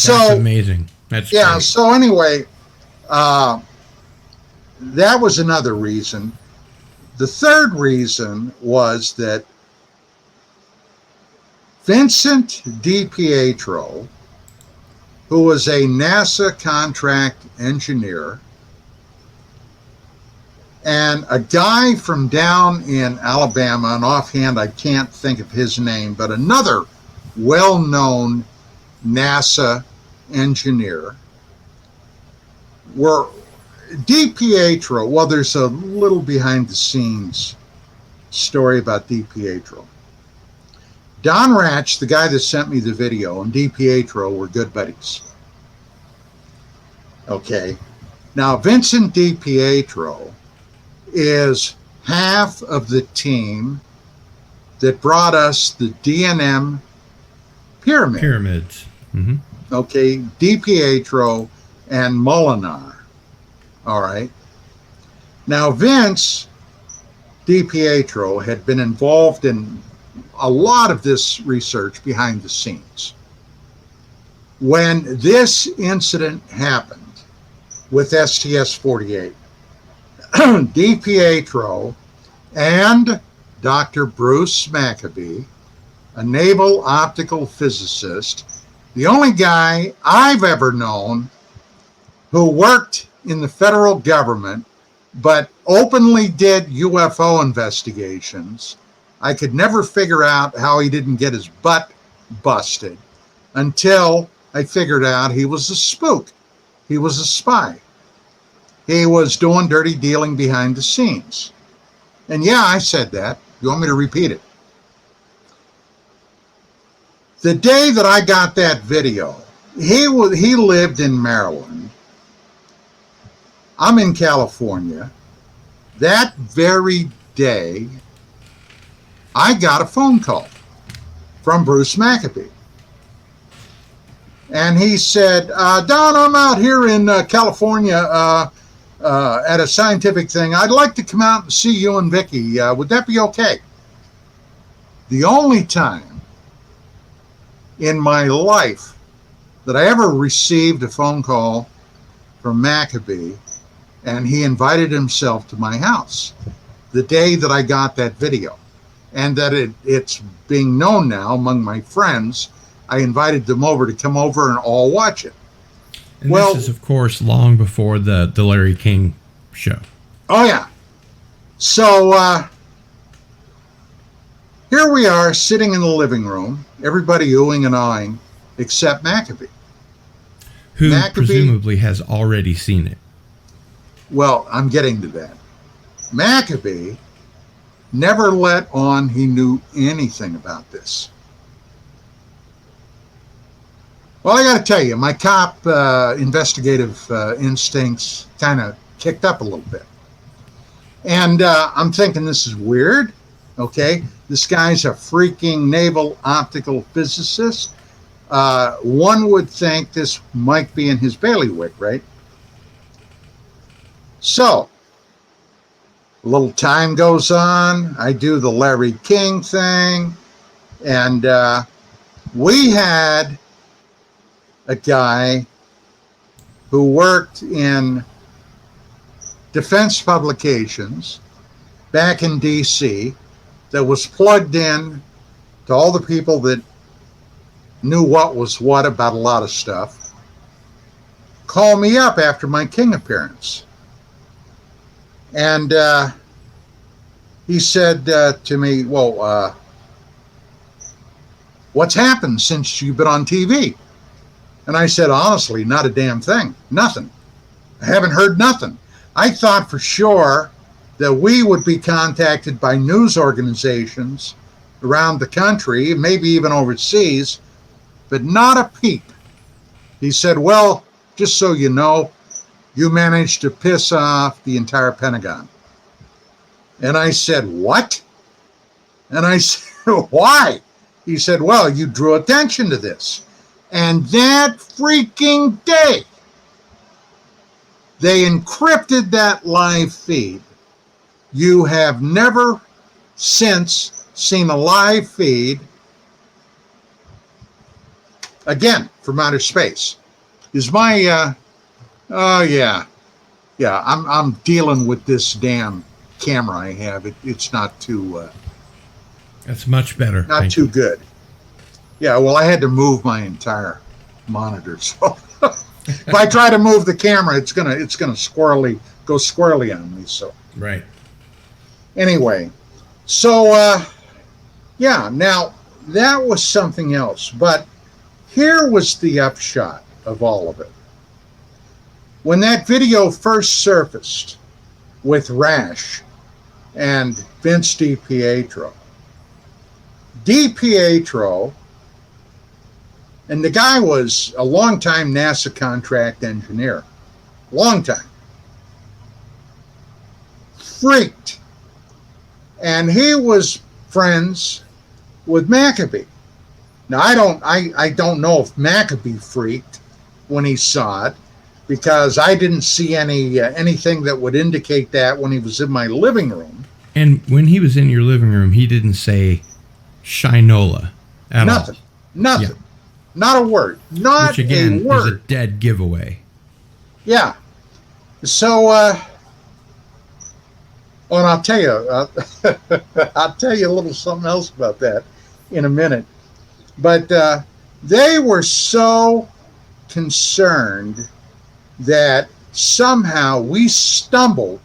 amazing. That's yeah, great. So anyway, that was another reason. The third reason was that Vincent DiPietro, who was a NASA contract engineer, and a guy from down in Alabama, and offhand I can't think of his name, but another well-known NASA engineer, were DiPietro. Well, there's a little behind-the-scenes story about DiPietro. Don Ratch, the guy that sent me the video, and DiPietro were good buddies. Okay. Now, Vincent DiPietro is half of the team that brought us the D&M pyramid. Pyramids. Mm-hmm. Okay. DiPietro and Molinar. All right. Now, Vince DiPietro had been involved in a lot of this research behind the scenes. When this incident happened with STS-48, DiPietro and Dr. Bruce Maccabee, a naval optical physicist, the only guy I've ever known who worked in the federal government but openly did UFO investigations. I could never figure out how he didn't get his butt busted until I figured out he was a spook. He was a spy. He was doing dirty dealing behind the scenes. And yeah, I said that. You want me to repeat it? The day that I got that video, he lived in Maryland. I'm in California. That very day, I got a phone call from Bruce Maccabee. And he said, Don, I'm out here in California at a scientific thing. I'd like to come out and see you and Vicky. Would that be okay? The only time in my life that I ever received a phone call from Maccabee, and he invited himself to my house the day that I got that video. And that it's being known now among my friends. I invited them over to come over and all watch it. And this is, of course, long before the Larry King show. Oh, yeah. So here we are sitting in the living room, everybody oohing and ahhing, except Maccabee. Who presumably has already seen it. Well, I'm getting to that. Maccabee never let on he knew anything about this. Well, I got to tell you, my cop investigative instincts kind of kicked up a little bit. And I'm thinking this is weird, okay? This guy's a freaking naval optical physicist. One would think this might be in his bailiwick, right? So, a little time goes on. I do the Larry King thing. And we had a guy who worked in defense publications back in D.C. that was plugged in to all the people that knew what was what about a lot of stuff, call me up after my King appearance. And he said to me, well, what's happened since you've been on TV? And I said, honestly, not a damn thing. Nothing. I haven't heard nothing. I thought for sure that we would be contacted by news organizations around the country, maybe even overseas, but not a peep. He said, well, just so you know, you managed to piss off the entire Pentagon. And I said, what? And I said, why? He said, well, you drew attention to this. And that freaking day, they encrypted that live feed. You have never since seen a live feed again from outer space. Is my oh yeah, I'm dealing with this damn camera I have. It's not too that's much better. Not too good. Yeah, well, I had to move my entire monitor. So if I try to move the camera, it's gonna go squirrely on me. So right. Anyway, so yeah. Now that was something else, but here was the upshot of all of it. When that video first surfaced with Rash and Vince DiPietro, and the guy was a longtime NASA contract engineer, long time, freaked, and he was friends with Maccabee. Now I don't know if Maccabee freaked when he saw it, because I didn't see anything that would indicate that when he was in my living room. And when he was in your living room, he didn't say Shinola at all. Nothing. Yeah. Not a word. Not Which again a word. is a dead giveaway. Yeah. So, and I'll tell you, I'll tell you a little something else about that in a minute. But they were so concerned that somehow we stumbled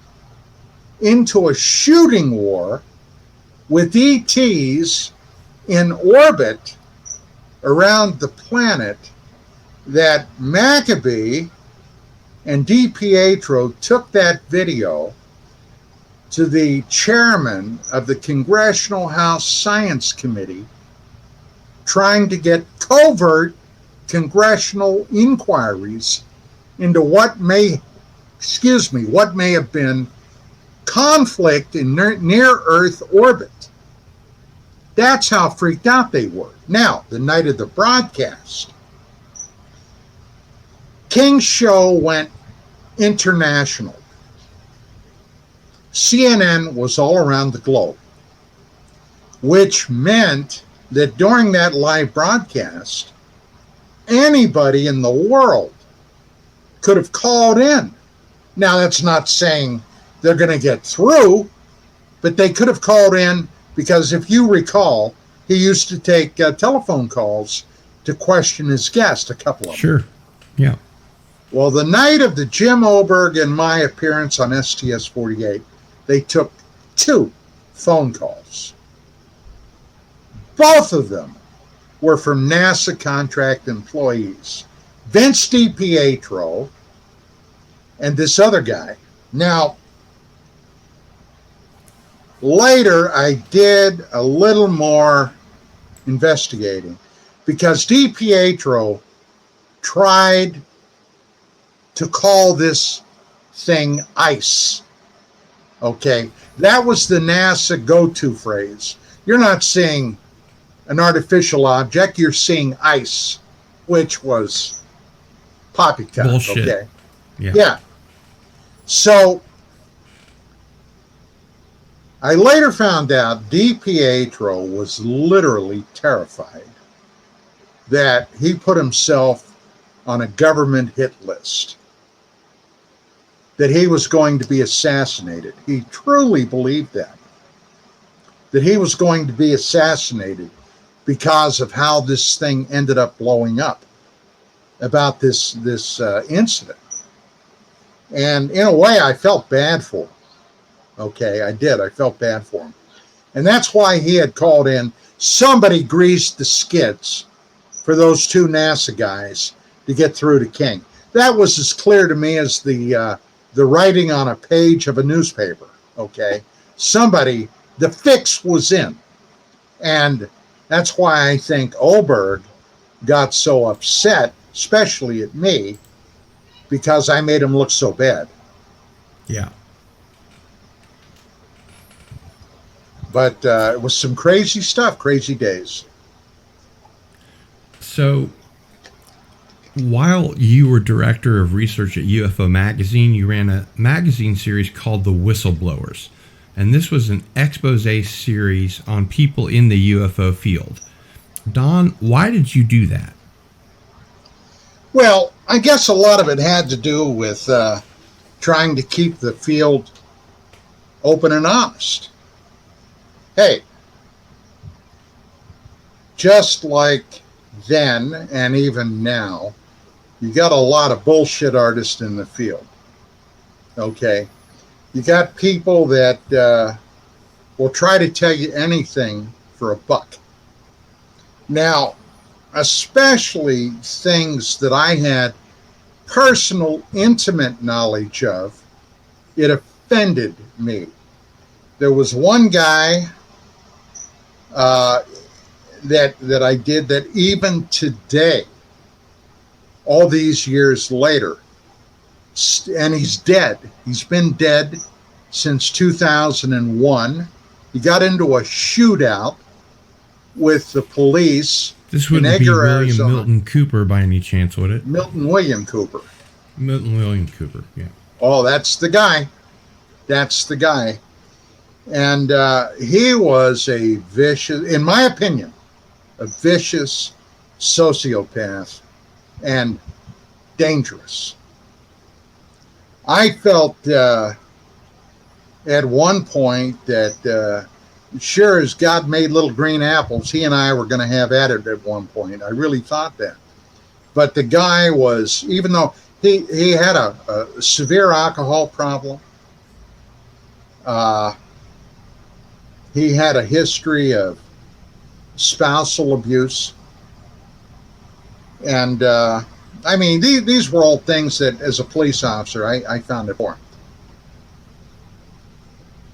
into a shooting war with ETs in orbit around the planet, that Maccabee and DiPietro took that video to the chairman of the Congressional House Science Committee, trying to get covert congressional inquiries into what may have been conflict in near Earth orbit. That's how freaked out they were. Now, the night of the broadcast, King's show went international. CNN was all around the globe, which meant that during that live broadcast, anybody in the world could have called in. Now, that's not saying they're going to get through, but they could have called in because if you recall, he used to take telephone calls to question his guest, a couple of them. Sure. Yeah. Well, the night of the Jim Oberg and my appearance on STS-48, they took 2 phone calls. Both of them were from NASA contract employees, Vince DiPietro and this other guy. Now, later I did a little more investigating because DiPietro tried to call this thing ICE. Okay, that was the NASA go-to phrase. You're not seeing an artificial object, you're seeing ICE, which was poppycock. Bullshit. Okay. Yeah. So I later found out DiPietro was literally terrified that he put himself on a government hit list, that he was going to be assassinated. He truly believed that he was going to be assassinated because of how this thing ended up blowing up, about this incident. And in a way, I felt bad for him. Okay, I did. I felt bad for him. And that's why he had called in. Somebody greased the skids for those 2 NASA guys to get through to King. That was as clear to me as the writing on a page of a newspaper. Okay, somebody, the fix was in. And that's why I think Oberg got so upset, especially at me, because I made him look so bad. Yeah. But it was some crazy stuff, crazy days. So, while you were director of research at UFO Magazine, you ran a magazine series called The Whistleblowers. And this was an expose series on people in the UFO field. Don, why did you do that? Well, I guess a lot of it had to do with trying to keep the field open and honest. Hey, just like then and even now, you got a lot of bullshit artists in the field. Okay? You got people that will try to tell you anything for a buck. Now, especially things that I had personal, intimate knowledge of, it offended me. There was one guy that I did that even today, all these years later, and he's dead. He's been dead since 2001. He got into a shootout with the police. This wouldn't in be Ecker, William Arizona. Milton Cooper by any chance, would it? Milton William Cooper. Milton William Cooper, yeah. Oh, that's the guy. That's the guy. And he was a vicious, in my opinion, a vicious sociopath and dangerous. I felt at one point that sure as God made little green apples, he and I were going to have at it at one point. I really thought that. But the guy was, even though he had a severe alcohol problem, he had a history of spousal abuse. And I mean, these were all things that, as a police officer, I found important.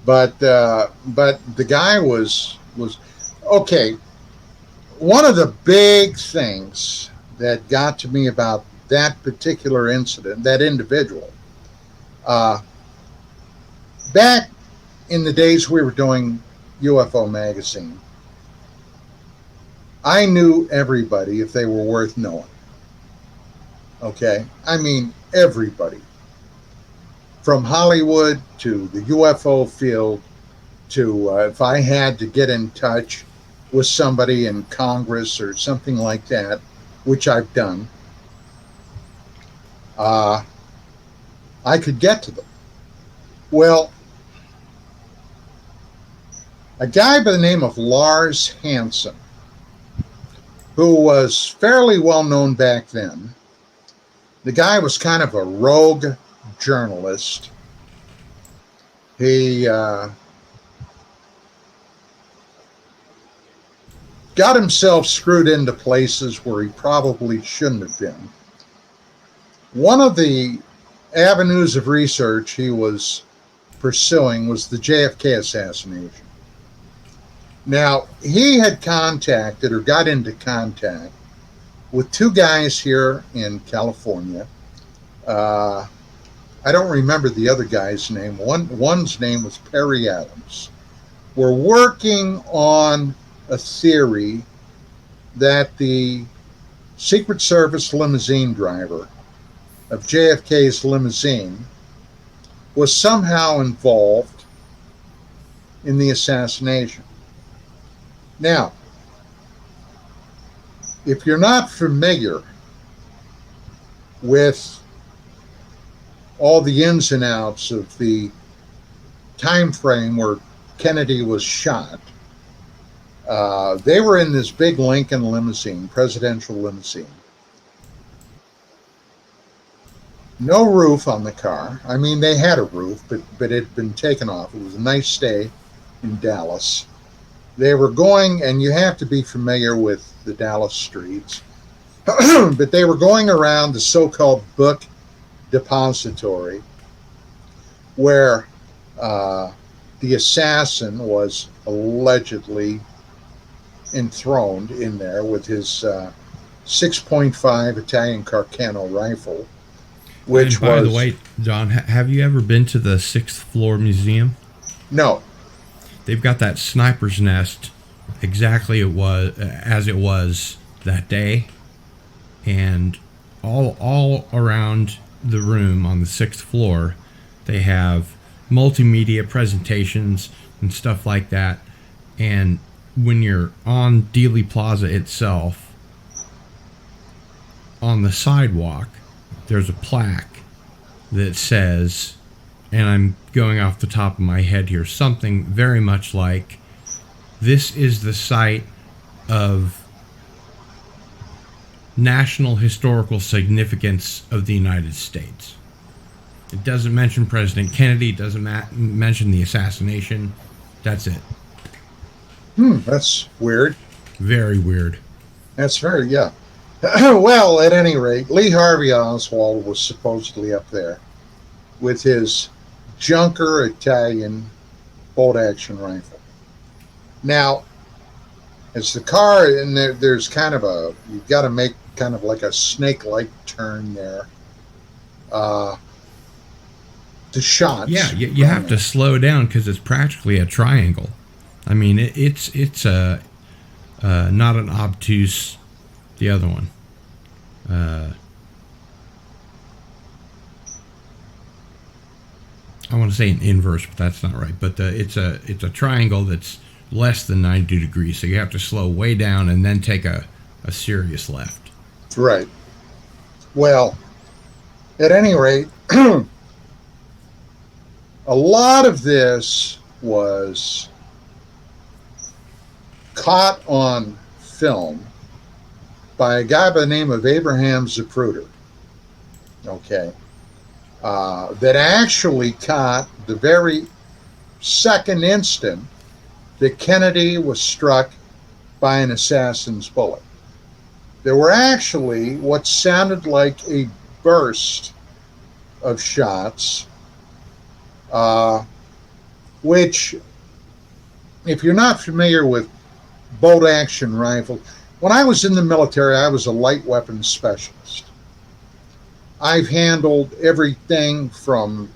But the guy was okay. One of the big things that got to me about that particular incident, that individual, back in the days we were doing UFO Magazine, I knew everybody if they were worth knowing. Okay? I mean, everybody. From Hollywood to the UFO field to if I had to get in touch with somebody in Congress or something like that, which I've done, I could get to them. Well, a guy by the name of Lars Hansen, who was fairly well known back then, the guy was kind of a rogue journalist. He got himself screwed into places where he probably shouldn't have been. One of the avenues of research he was pursuing was the JFK assassination. Now, he had contacted or got into contact with two guys here in California. I don't remember the other guy's name. One's name was Perry Adams. We're working on a theory that the Secret Service limousine driver of JFK's limousine was somehow involved in the assassination. Now, if you're not familiar with all the ins and outs of the time frame where Kennedy was shot, they were in this big Lincoln limousine, presidential limousine. No roof on the car. I mean, they had a roof, but it had been taken off. It was a nice stay in Dallas. They were going, and you have to be familiar with the Dallas streets, but they were going around the so-called book depository where the assassin was allegedly enthroned in there with his 6.5 Italian Cardinal rifle, which and by the way, John, have you ever been to the 6th floor museum? No. They've got that sniper's nest exactly as it was that day, and all around the room on the 6th floor they have multimedia presentations and stuff like that. And when you're on Dealey Plaza itself, on the sidewalk there's a plaque that says, and I'm going off the top of my head here, something very much like, "This is the site of national historical significance of the United States." It doesn't mention President Kennedy, it doesn't mention the assassination. That's it. That's weird. Very weird. That's very, yeah. Well, at any rate, Lee Harvey Oswald was supposedly up there with his Junker Italian bolt-action rifle. Now, as the car, and there's kind of you've got to make kind of like a snake-like turn there. The shots. Yeah, you have to slow down because it's practically a triangle. I mean, it's not an obtuse. The other one. I want to say an inverse, but that's not right. But it's a triangle that's less than 90 degrees, so you have to slow way down and then take a serious left. Right. Well, at any rate, a lot of this was caught on film by a guy by the name of Abraham Zapruder, okay, that actually caught the very second instant that Kennedy was struck by an assassin's bullet. There were actually what sounded like a burst of shots, which, if you're not familiar with bolt-action rifles, when I was in the military, I was a light weapons specialist. I've handled everything from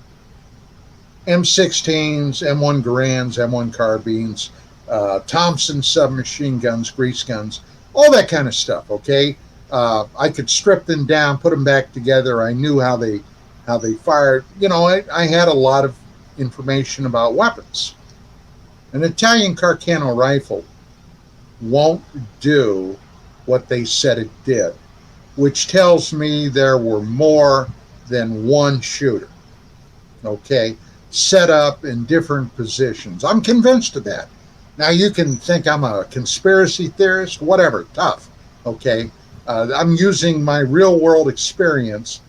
M16s, M1 Garands, M1 carbines, Thompson submachine guns, grease guns, all that kind of stuff. Okay, I could strip them down, put them back together. I knew how they fired. I had a lot of information about weapons. An Italian Cardinal rifle won't do what they said it did, which tells me there were more than one shooter, okay, set up in different positions. I'm convinced of that. Now, you can think I'm a conspiracy theorist, whatever, tough, okay? I'm using my real world experience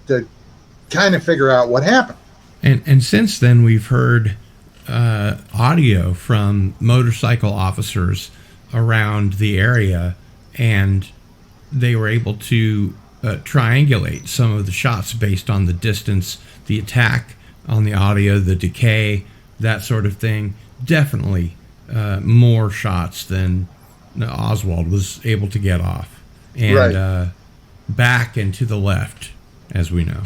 to kind of figure out what happened. And since then, we've heard audio from motorcycle officers around the area, and they were able to triangulate some of the shots based on the distance, the attack on the audio, the decay, that sort of thing. Definitely more shots than Oswald was able to get off. And right. Back and to the left, as we know.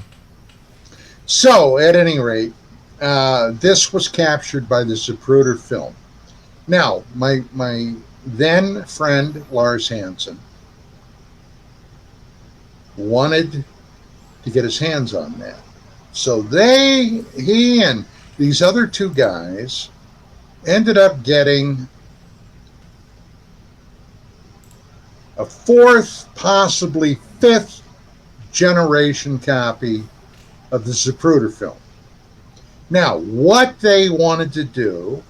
So, at any rate, this was captured by the Zapruder film. Now, my then friend Lars Hansen wanted to get his hands on that. So he and these other two guys ended up getting a fourth, possibly fifth generation copy of the Zapruder film. Now, what they wanted to do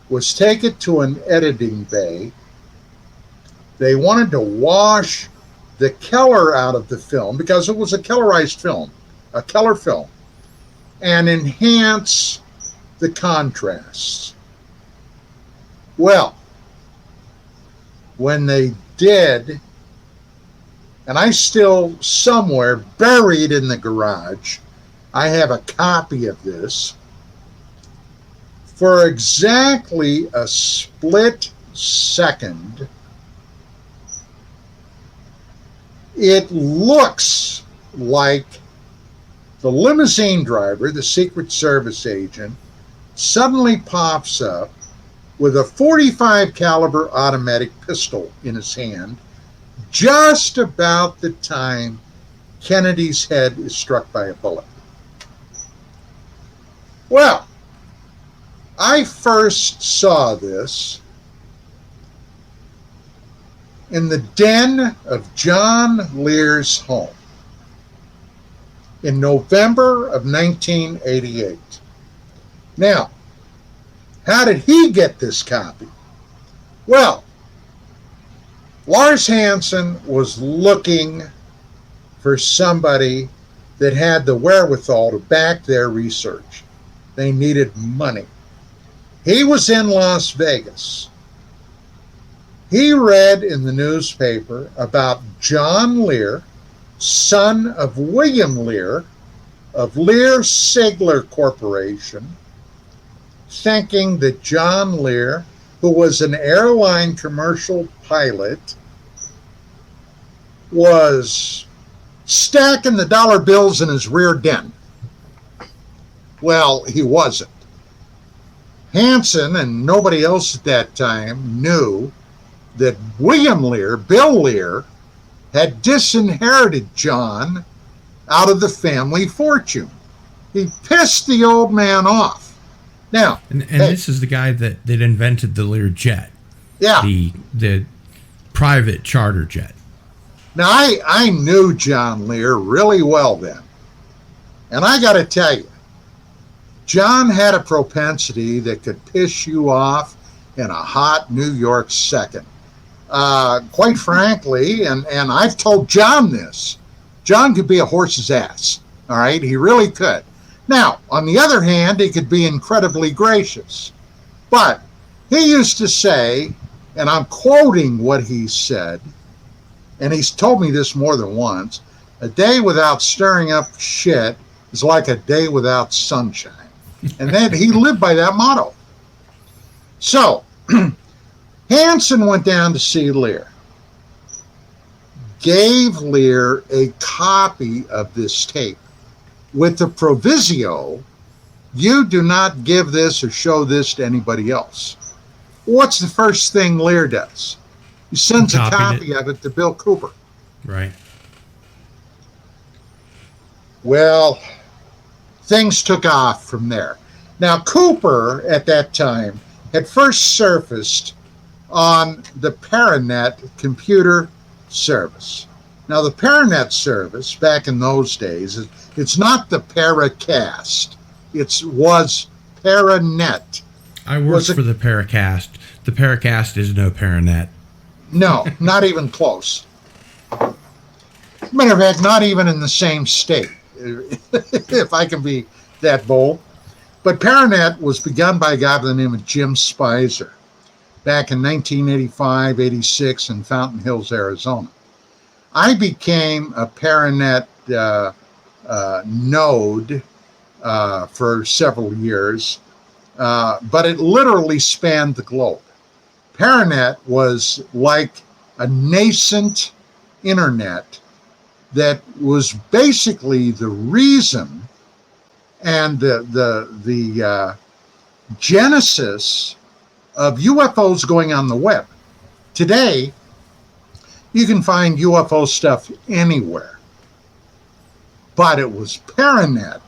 was take it to an editing bay. They wanted to wash the color out of the film because it was a colorized film, a color film, and enhance the contrasts. Well, when they did, and I still somewhere buried in the garage, I have a copy of this. For exactly a split second, it looks like the limousine driver, the Secret Service agent, suddenly pops up with a .45 caliber automatic pistol in his hand just about the time Kennedy's head is struck by a bullet. Well, I first saw this in the den of John Lear's home in November of 1988. Now, how did he get this copy? Well, Lars Hansen was looking for somebody that had the wherewithal to back their research. They needed money. He was in Las Vegas. He read in the newspaper about John Lear, son of William Lear, of Lear Sigler Corporation, thinking that John Lear, who was an airline commercial pilot, was stacking the dollar bills in his rear den. Well, he wasn't. Hansen and nobody else at that time knew that William Lear, Bill Lear, had disinherited John out of the family fortune. He pissed the old man off. Now, and this is the guy that invented the Lear jet. Yeah. The private charter jet. Now, I knew John Lear really well then. And I got to tell you, John had a propensity that could piss you off in a hot New York second. Quite frankly, and I've told John this, John could be a horse's ass, all right? He really could. Now, on the other hand, he could be incredibly gracious. But he used to say, and I'm quoting what he said, and he's told me this more than once, a day without stirring up shit is like a day without sunshine. And then he lived by that motto. So, Hansen went down to see Lear, gave Lear a copy of this tape with the proviso, you do not give this or show this to anybody else. What's the first thing Lear does? He sends a Copied copy it. of it to Bill Cooper. Right. Well, things took off from there. Now, Cooper at that time had first surfaced on the Paranet computer service. Now, the Paranet service back in those days, it's not the Paracast. It was Paranet. I worked for the Paracast. The Paracast is no Paranet. No, not even close. Matter of fact, not even in the same state, if I can be that bold. But Paranet was begun by a guy by the name of Jim Spicer back in 1985, 86 in Fountain Hills, Arizona. I became a Paranet node for several years, but it literally spanned the globe. Paranet was like a nascent internet that was basically the reason and the genesis of UFOs going on the web. Today, you can find UFO stuff anywhere. But it was Paranet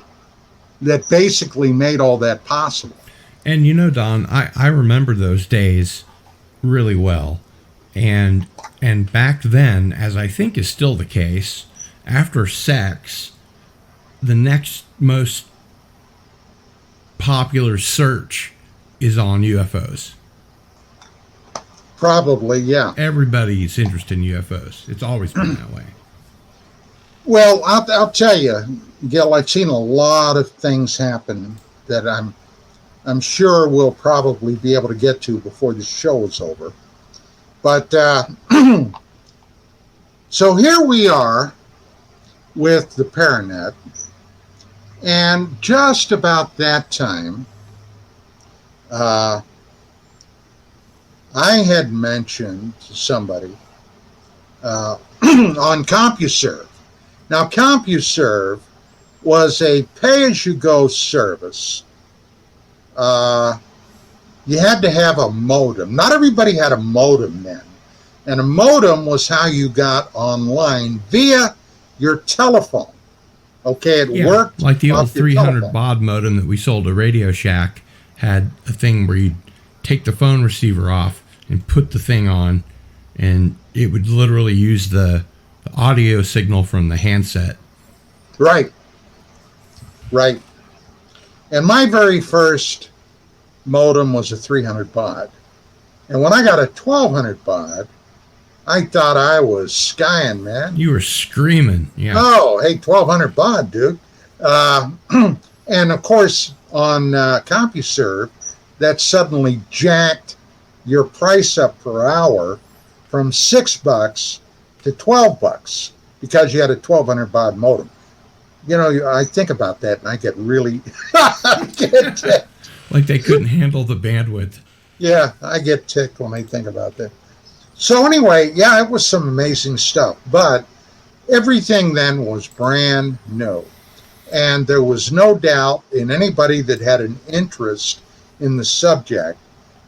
that basically made all that possible. And you know, Don, I remember those days really well. And back then, as I think is still the case, after sex, the next most popular search is on UFOs. Probably, yeah. Everybody's interested in UFOs. It's always been that way. Well, I'll tell you, Gil, I've seen a lot of things happen that I'm sure we'll probably be able to get to before the show is over. But so here we are with the Paranet, and just about that time, I had mentioned to somebody on CompuServe. Now, CompuServe was a pay-as-you-go service. You had to have a modem. Not everybody had a modem then. And a modem was how you got online via your telephone. Okay, it worked. Like the old off your 300 telephone. baud modem that we sold to Radio Shack had a thing where you'd take the phone receiver off and put the thing on, and it would literally use the audio signal from the handset. Right. Right. And my very first modem was a 300 baud. And when I got a 1200 baud, I thought I was skying, man. You were screaming. Yeah. Oh, hey, 1200 baud, dude. And of course, on CompuServe, that suddenly jacked your price up per hour from $6 to $12 because you had a 1200 baud modem. You know, I think about that and I get really ticked. Like they couldn't handle the bandwidth. Yeah, I get ticked when I think about that. So anyway, yeah, it was some amazing stuff. But everything then was brand new. And there was no doubt in anybody that had an interest in the subject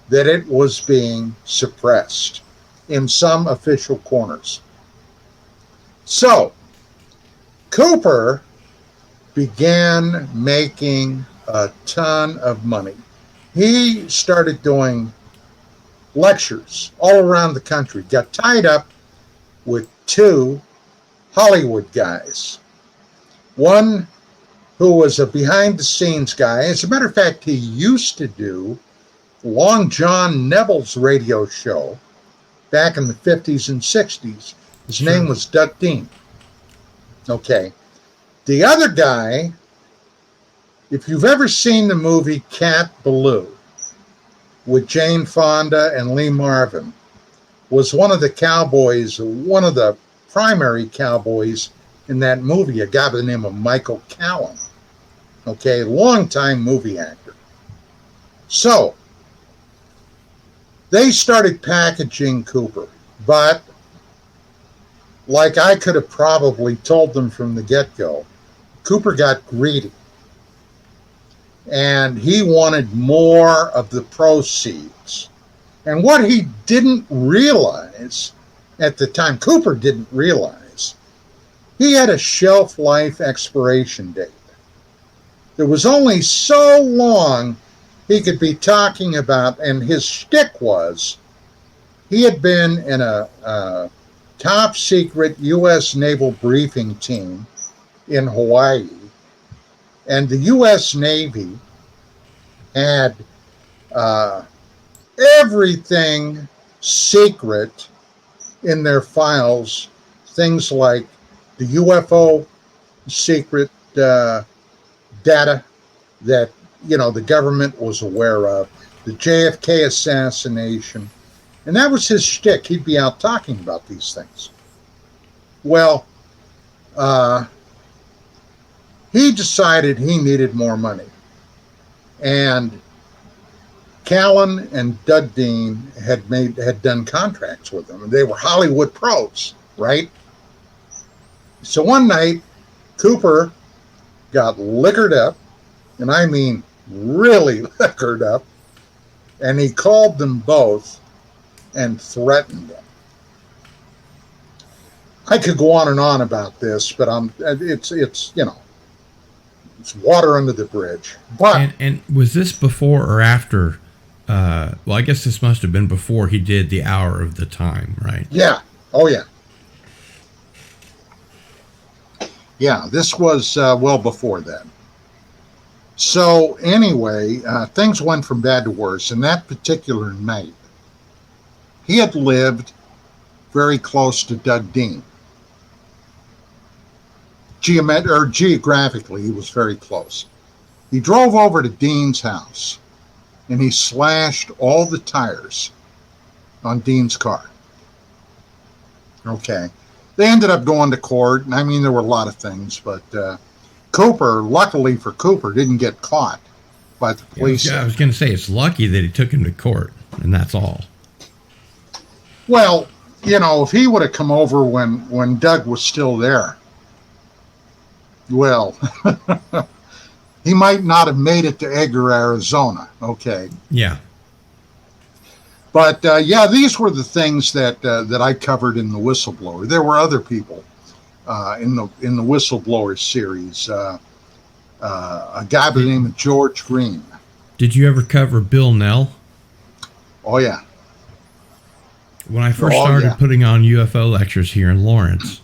that it was being suppressed in some official corners. So, Cooper began making a ton of money. He started doing lectures all around the country, got tied up with two Hollywood guys. One who was a behind-the-scenes guy. As a matter of fact, he used to do Long John Neville's radio show back in the 50s and 60s. His name was Doug Dean. Okay. The other guy, if you've ever seen the movie Cat Ballou with Jane Fonda and Lee Marvin, was one of the cowboys, one of the primary cowboys in that movie, a guy by the name of Michael Cowan. Okay, longtime movie actor. So, they started packaging Cooper, but like I could have probably told them from the get-go, Cooper got greedy. And he wanted more of the proceeds. And what he didn't realize at the time, Cooper didn't realize, he had a shelf life expiration date. There was only so long he could be talking about, and his shtick was he had been in a top secret U.S. naval briefing team in Hawaii, and the U.S. Navy had everything secret in their files, things like the UFO secret data that the government was aware of, the JFK assassination, and that was his shtick. He'd be out talking about these things. Well, he decided he needed more money, and Callan and Doug Dean had done contracts with him, and they were Hollywood pros, right? So one night, Cooper got liquored up, and I mean really liquored up, and he called them both and threatened them. I could go on and on about this, but it's water under the bridge. But and was this before or after? Well, I guess this must have been before he did the Hour of the Time, right? Yeah. Oh, yeah. Yeah, this was well before that. So anyway, things went from bad to worse. And that particular night, he had lived very close to Doug Dean. Geographically, he was very close. He drove over to Dean's house, and he slashed all the tires on Dean's car. Okay. They ended up going to court, and I mean, there were a lot of things, but Cooper, luckily for Cooper, didn't get caught by the police. Yeah, I was going to say, it's lucky that he took him to court, and that's all. Well, if he would have come over when Doug was still there, well, he might not have made it to Ecker, Arizona. Okay. Yeah. But these were the things that I covered in the Whistleblower. There were other people in the Whistleblower series. A guy by the name of George Green. Did you ever cover Bill Nell? Oh yeah. When I first started putting on UFO lectures here in Lawrence,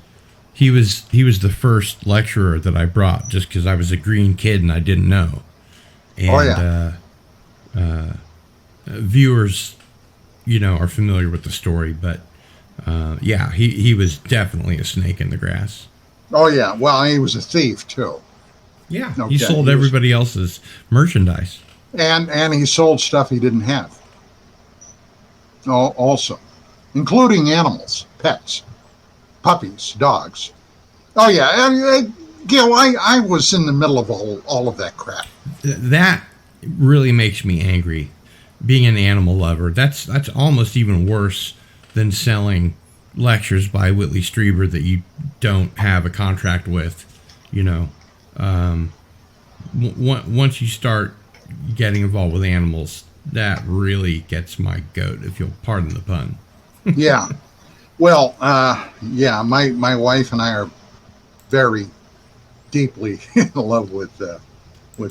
he was the first lecturer that I brought, just because I was a green kid and I didn't know. And viewers, are familiar with the story, but he was definitely a snake in the grass. Oh yeah, well, he was a thief too. Yeah, okay. He sold everybody else's merchandise, and he sold stuff he didn't have. Also, including animals, pets, puppies, dogs. Oh yeah, and Gil, I was in the middle of all of that crap. That really makes me angry. Being an animal lover, that's almost even worse than selling lectures by Whitley Strieber that you don't have a contract with. Once you start getting involved with animals, that really gets my goat, if you'll pardon the pun. Yeah. Well, my wife and I are very deeply in love with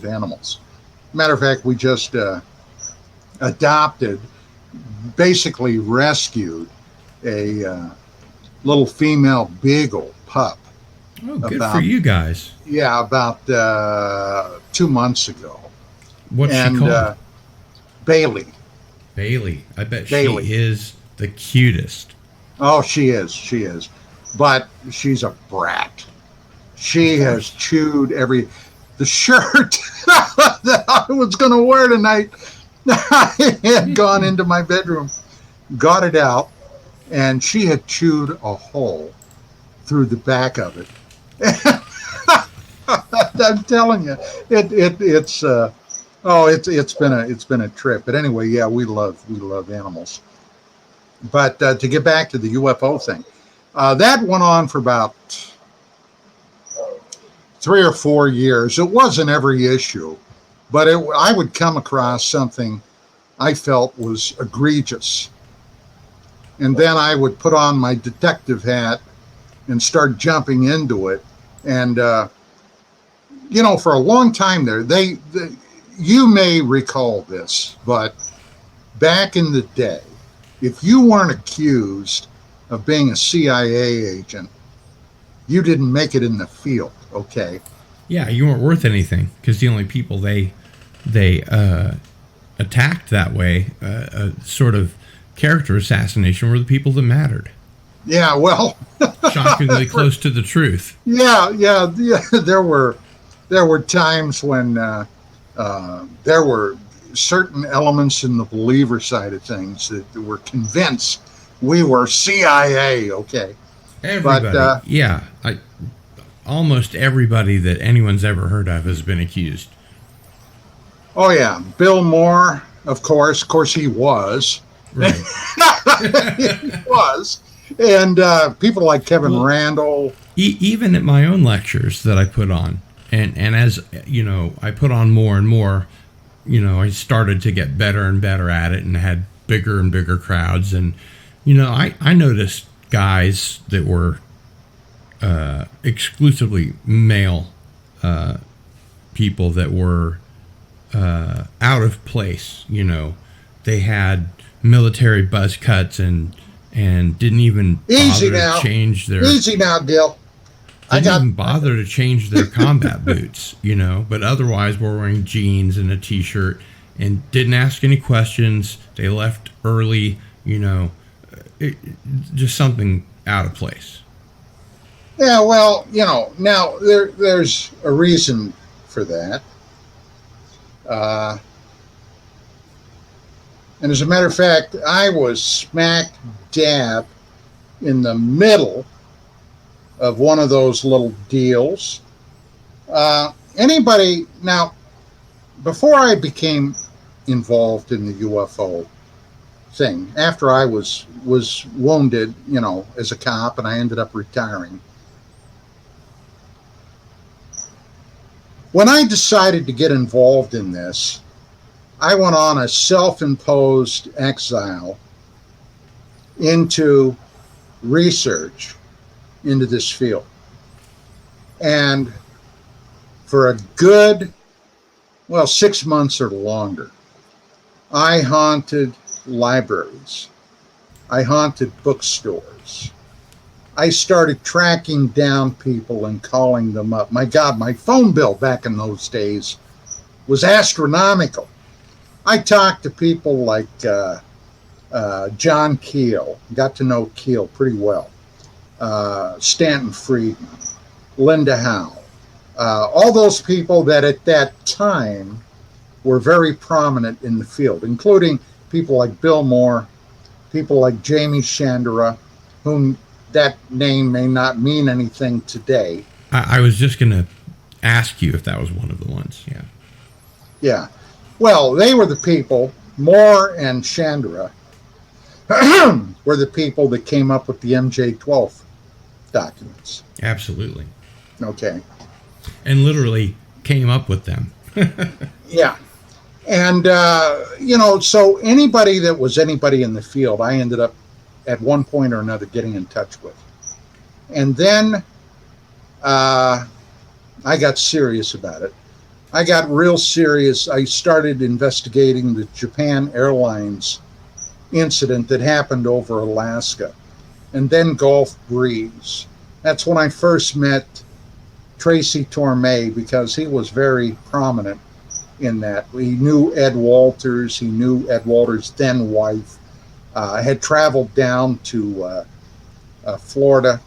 animals. Matter of fact, we just adopted, basically rescued a little female beagle pup. Oh, good for you guys. Yeah, about 2 months ago. What's she called? Bailey. Bailey. I bet Bailey. She is the cutest. Oh, she is. But she's a brat. She has chewed the shirt that I was going to wear tonight. I had gone into my bedroom, got it out, and she had chewed a hole through the back of it. I'm telling you, it's been a trip. But anyway, yeah, we love animals. But to get back to the UFO thing, that went on for about 3 or 4 years. It wasn't every issue, but I would come across something I felt was egregious. And then I would put on my detective hat and start jumping into it. And, for a long time there, you may recall this, but back in the day, if you weren't accused of being a CIA agent, you didn't make it in the field, okay? Yeah, you weren't worth anything because the only people they attacked that way, sort of character assassination, were the people that mattered. Yeah, well, shockingly close to the truth. Yeah. There were times when there were certain elements in the believer side of things that were convinced we were CIA. Okay, everybody. But, almost everybody that anyone's ever heard of has been accused. Oh yeah, Bill Moore, of course he was. Right. He was. And people like Kevin Randall. Even at my own lectures that I put on, and as I put on more and more, I started to get better and better at it and had bigger and bigger crowds. And, I noticed guys that were exclusively male people that were out of place. They had military buzz cuts and didn't even bother to change their... Easy now, Gil. Didn't even bother to change their combat boots, but otherwise were wearing jeans and a t-shirt and didn't ask any questions. They left early, just something out of place. Yeah, well, now there's a reason for that. And as a matter of fact, I was smack dab in the middle of one of those little deals. Anybody, now, before I became involved in the UFO thing, after I was wounded, as a cop, and I ended up retiring, when I decided to get involved in this, I went on a self-imposed exile into research into this field. And for a good, 6 months or longer, I haunted libraries. I haunted bookstores. I started tracking down people and calling them up. My God, my phone bill back in those days was astronomical. I talked to people like John Keel, got to know Keel pretty well, Stanton Friedman, Linda Howe, all those people that at that time were very prominent in the field, including people like Bill Moore, people like Jamie Chandra, whom that name may not mean anything today. I was just going to ask you if that was one of the ones. Yeah. Yeah. Well, they were the people, Moore and Chandra, were the people that came up with the MJ-12 documents. Absolutely. Okay. And literally came up with them. Yeah. And, so anybody that was anybody in the field, I ended up at one point or another getting in touch with. And then I got serious about it. I got real serious. I started investigating the Japan Airlines incident that happened over Alaska, and then Gulf Breeze. That's when I first met Tracy Torme, because he was very prominent in that. He knew Ed Walters. He knew Ed Walters' then wife. Had traveled down to Florida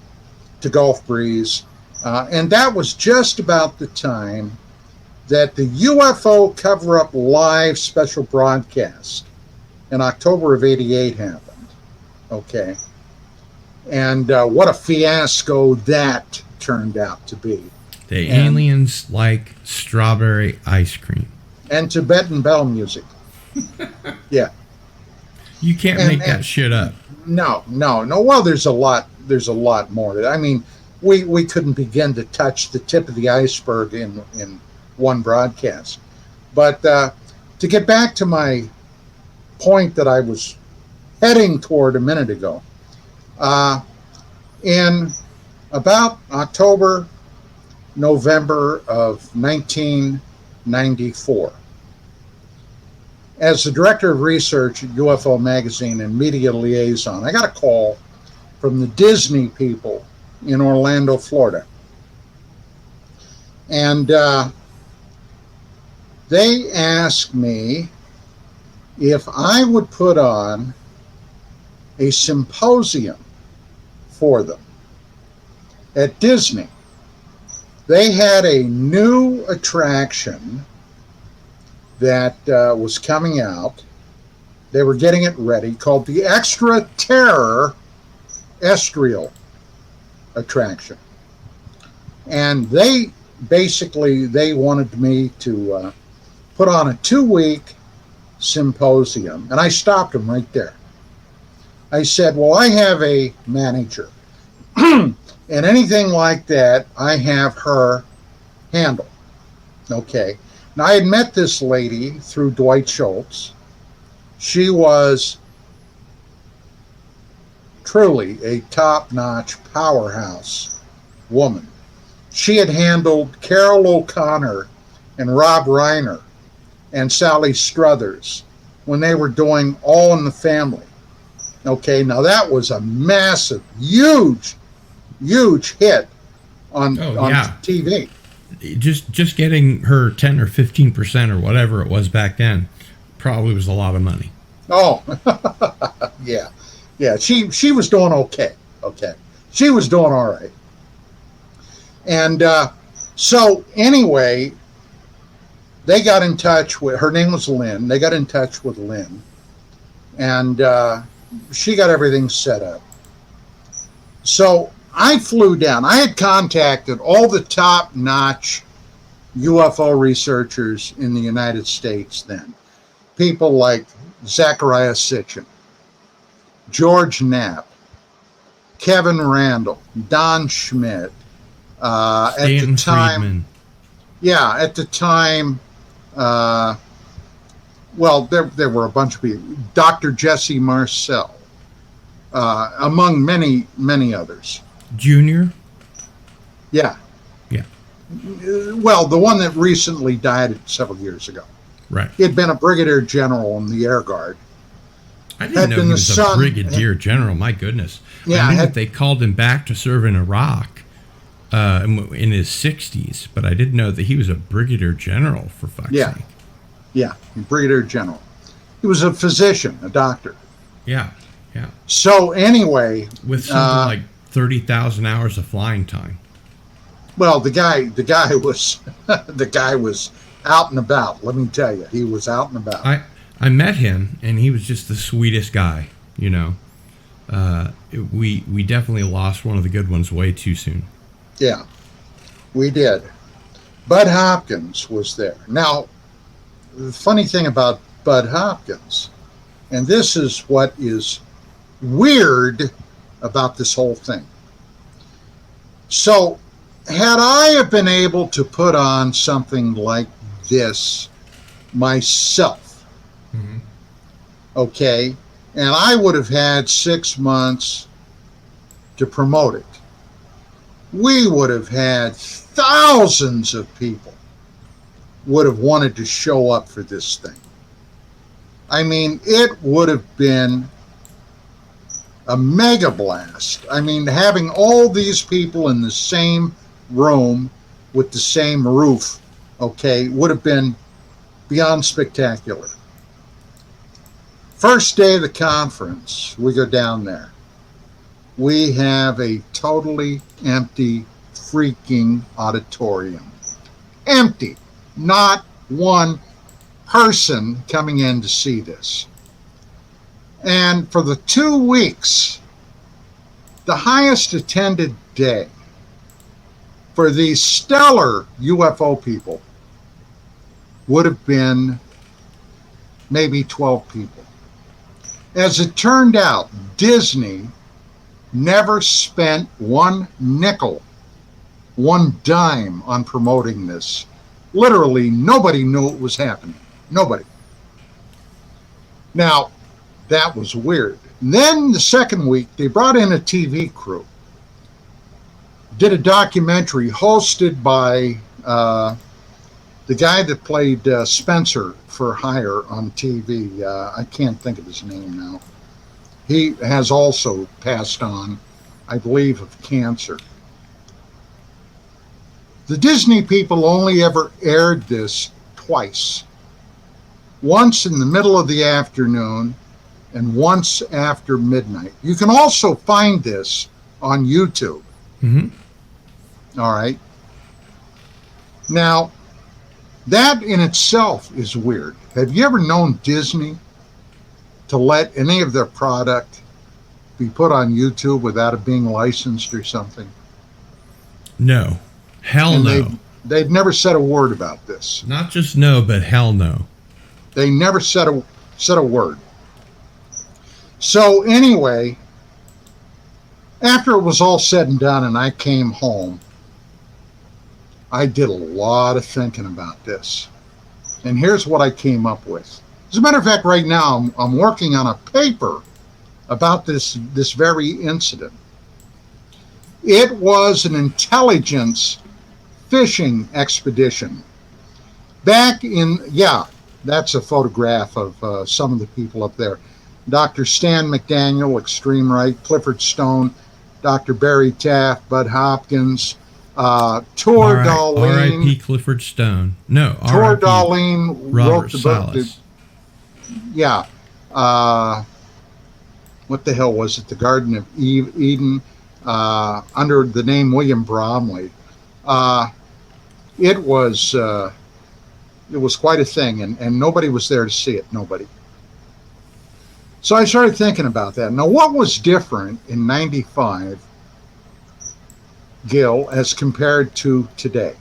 to Gulf Breeze. And that was just about the time that the UFO Cover-Up Live special broadcast in October of '88 happened. Okay. And what a fiasco that turned out to be. The aliens like strawberry ice cream. And Tibetan bell music. Yeah. You can't make that shit up. No. Well, there's a lot more. I mean, we couldn't begin to touch the tip of the iceberg in one broadcast. But to get back to my point that I was heading toward a minute ago. In about October, November of 1994, as the director of research at UFO Magazine and media liaison, I got a call from the Disney people in Orlando, Florida. And they asked me if I would put on a symposium for them at Disney. They had a new attraction that was coming out. They were getting it ready, called the Extra Terror Estrial attraction. And they wanted me to put on a 2-week symposium. And I stopped them right there. I said, well, I have a manager. And anything like that, I have her handle. Okay. Now, I had met this lady through Dwight Schultz. She was truly a top-notch powerhouse woman. She had handled Carol O'Connor and Rob Reiner and Sally Struthers when they were doing All in the Family. Okay, now that was a massive, huge hit on TV. Just getting her 10 or 15% or whatever it was back then probably was a lot of money. Oh, yeah. She was doing okay. She was doing all right. And so anyway, they got in touch with, her name was Lynn. They got in touch with Lynn, and she got everything set up. So I flew down. I had contacted all the top-notch UFO researchers in the United States then. People like Zachariah Sitchin, George Knapp, Kevin Randall, Don Schmidt. At the time, Friedman. Yeah, at the time, well, there were a bunch of people. Dr. Jesse Marcel, among many others. Junior? Yeah. Well, the one that recently died several years ago. Right. He had been a brigadier general in the Air Guard. I didn't know he was a brigadier general. My goodness. Yeah, I knew that they called him back to serve in Iraq in his 60s, but I didn't know that he was a brigadier general, for fuck's sake. Yeah, brigadier general. He was a physician, a doctor. Yeah. So anyway, with something like 30,000 hours of flying time. Well, the guy was out and about. Let me tell you, he was out and about. I met him, and he was just the sweetest guy. You know, we definitely lost one of the good ones way too soon. Yeah, we did. Bud Hopkins was there. Now, the funny thing about Bud Hopkins, and this is what is weird about this whole thing. So, had I have been able to put on something like this myself, okay, and I would have had 6 months to promote it, we would have had thousands of people would have wanted to show up for this thing. I mean, it would have been a mega blast. I mean, having all these people in the same room with the same roof, okay, would have been beyond spectacular. First day of the conference, we go down there. We have a totally empty freaking auditorium. Empty. Not one person coming in to see this. And for the 2 weeks, the highest attended day for these stellar UFO people would have been maybe 12 people. As it turned out, Disney never spent one nickel, one dime on promoting this. Literally, nobody knew it was happening. Nobody. Now, that was weird. And then the second week, they brought in a TV crew, did a documentary hosted by the guy that played Spencer for Hire on TV. I can't think of his name now. He has also passed on, I believe, of cancer. The Disney people only ever aired this twice. Once in the middle of the afternoon and once after midnight. You can also find this on YouTube. All right. Now, that in itself is weird. Have you ever known Disney to let any of their product be put on YouTube without it being licensed or something? No. Hell and no. They've never said a word about this. Not just no, but hell no. They never said a word. So anyway, after it was all said and done and I came home, I did a lot of thinking about this. And here's what I came up with. As a matter of fact, right now I'm working on a paper about this very incident. It was an intelligence fishing expedition. Back in, that's a photograph of some of the people up there. Dr. Stan McDaniel, extreme right, Clifford Stone, Dr. Barry Taft, Bud Hopkins, Tor Darlene. R.I.P. Clifford Stone. No, Tor Darlene wrote the book. What the hell was it? The Garden of Eden, under the name William Bromley. It was quite a thing, and nobody was there to see it. Nobody. So I started thinking about that. Now, what was different in '95, Gil, as compared to today?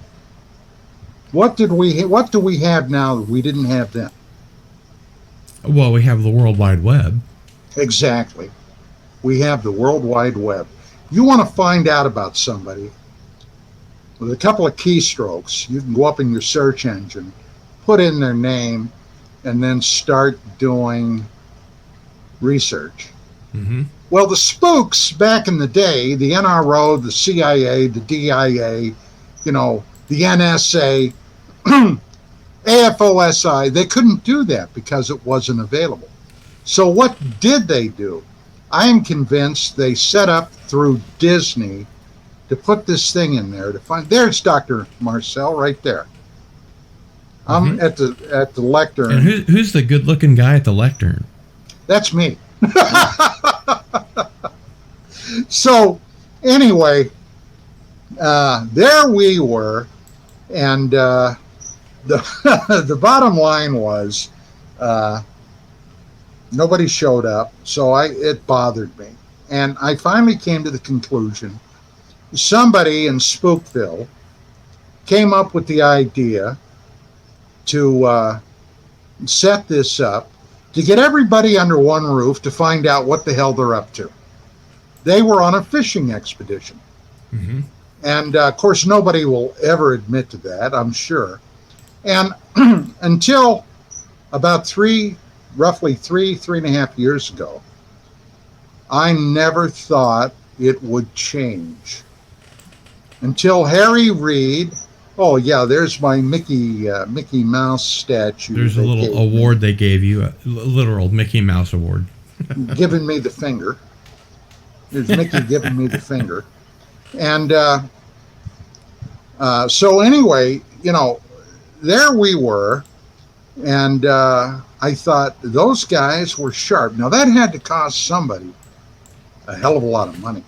What do we have now that we didn't have then? Well, we have the World Wide Web. Exactly. We have the World Wide Web. You want to find out about somebody with a couple of keystrokes. You can go up in your search engine, put in their name, and then start doing research. Well, the spooks back in the day, the NRO, the CIA, the DIA, the NSA, AFOSI, they couldn't do that because it wasn't available. So what did they do? I am convinced they set up through Disney to put this thing in there to find. There's Dr. Marcel right there. I'm at the lectern. And who's the good-looking guy at the lectern? That's me. So anyway, there we were, and the bottom line was nobody showed up, so it bothered me, and I finally came to the conclusion somebody in Spookville came up with the idea to set this up to get everybody under one roof to find out what the hell they're up to. They were on a fishing expedition. And of course, nobody will ever admit to that, I'm sure. And until about roughly three and a half years ago, I never thought it would change. Until Harry Reid, oh yeah, there's my Mickey Mouse statue. There's a little award they gave you, a literal Mickey Mouse award. Giving me the finger. There's Mickey giving me the finger. And so anyway, there we were, and I thought those guys were sharp. Now that had to cost somebody a hell of a lot of money.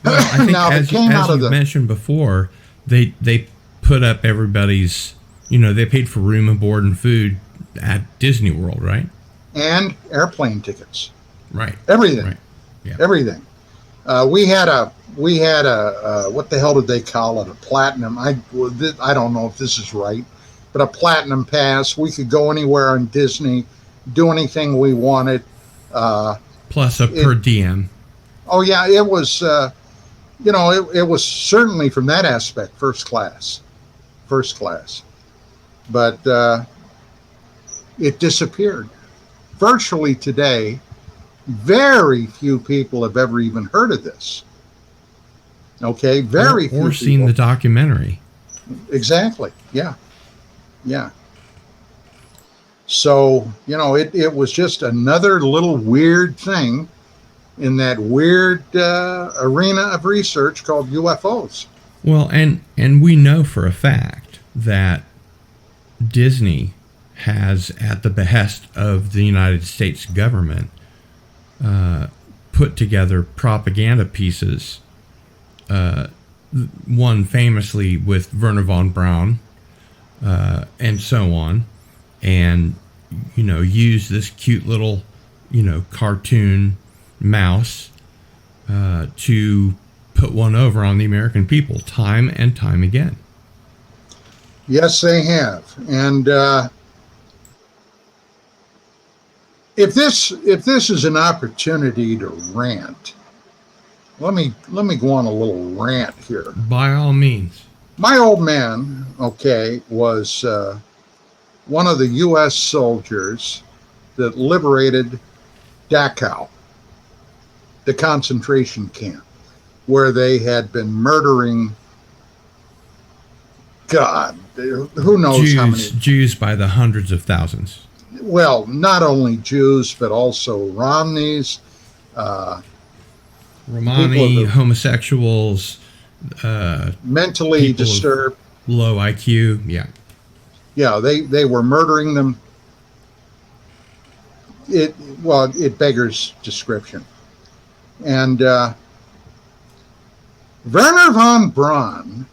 Well, I think now, as you mentioned before, they put up everybody's, they paid for room and board and food at Disney World, right? And airplane tickets. Right. Everything. Right. Yeah. Everything. We had a what the hell did they call it? A platinum. I don't know if this is right, but a platinum pass. We could go anywhere on Disney, do anything we wanted. Plus a per diem. Oh yeah, it was. It was certainly from that aspect first class, but it disappeared virtually today, very few people have ever even heard of this. Okay, very few or seen people. the documentary. Exactly. Yeah. Yeah. So, it was just another little weird thing in that weird arena of research called UFOs. Well, and we know for a fact that Disney has, at the behest of the United States government, put together propaganda pieces. One famously with Werner von Braun, and so on, and use this cute little cartoon mouse to put one over on the American people time and time again. Yes, they have. And if this is an opportunity to rant, let me go on a little rant here. By all means. My old man, was one of the U.S. soldiers that liberated Dachau, the concentration camp, where they had been murdering, God, who knows how many Jews by the hundreds of thousands. Well, not only Jews, but also Romneys, Romani, homosexuals, mentally disturbed, low IQ. Yeah. Yeah, they were murdering them. It beggars description. And Werner von Braun,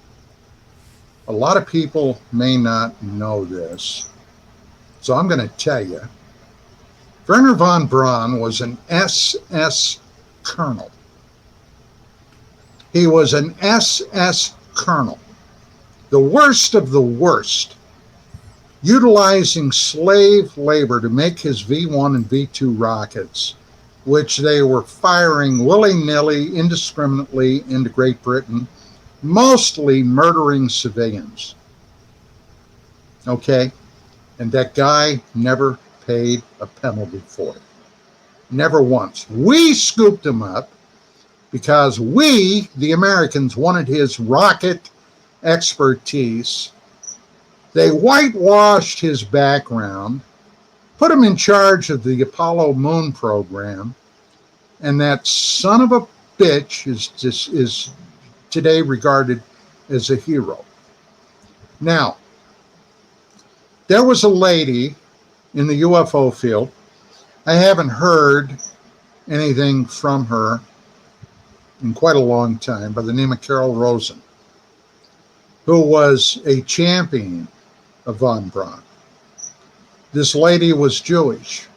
a lot of people may not know this, so I'm going to tell you. Werner von Braun was an SS colonel. He was an SS colonel, the worst of the worst, utilizing slave labor to make his V-1 and V-2 rockets, which they were firing willy-nilly, indiscriminately into Great Britain, mostly murdering civilians. Okay? And that guy never paid a penalty for it. Never once. We scooped him up because we, the Americans, wanted his rocket expertise. They whitewashed his background, put him in charge of the Apollo moon program, and that son of a bitch is today regarded as a hero. Now, there was a lady in the UFO field. I haven't heard anything from her in quite a long time, by the name of Carol Rosen, who was a champion of von Braun. This lady was Jewish.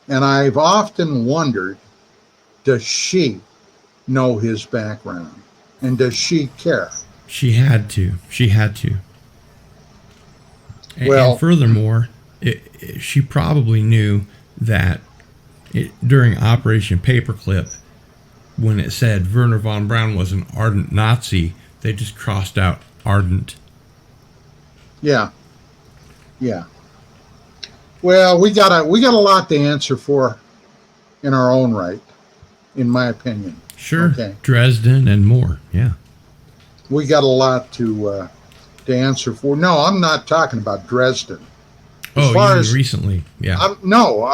And I've often wondered, does she know his background? And does she care? She had to. And furthermore, she probably knew that during Operation Paperclip, when it said Werner von Braun was an ardent Nazi, they just crossed out ardent. Yeah. Well, we got a lot to answer for in our own right, in my opinion. Sure. Okay. Dresden and more. Yeah. We got a lot to answer for. No, I'm not talking about Dresden. Recently. Yeah. No.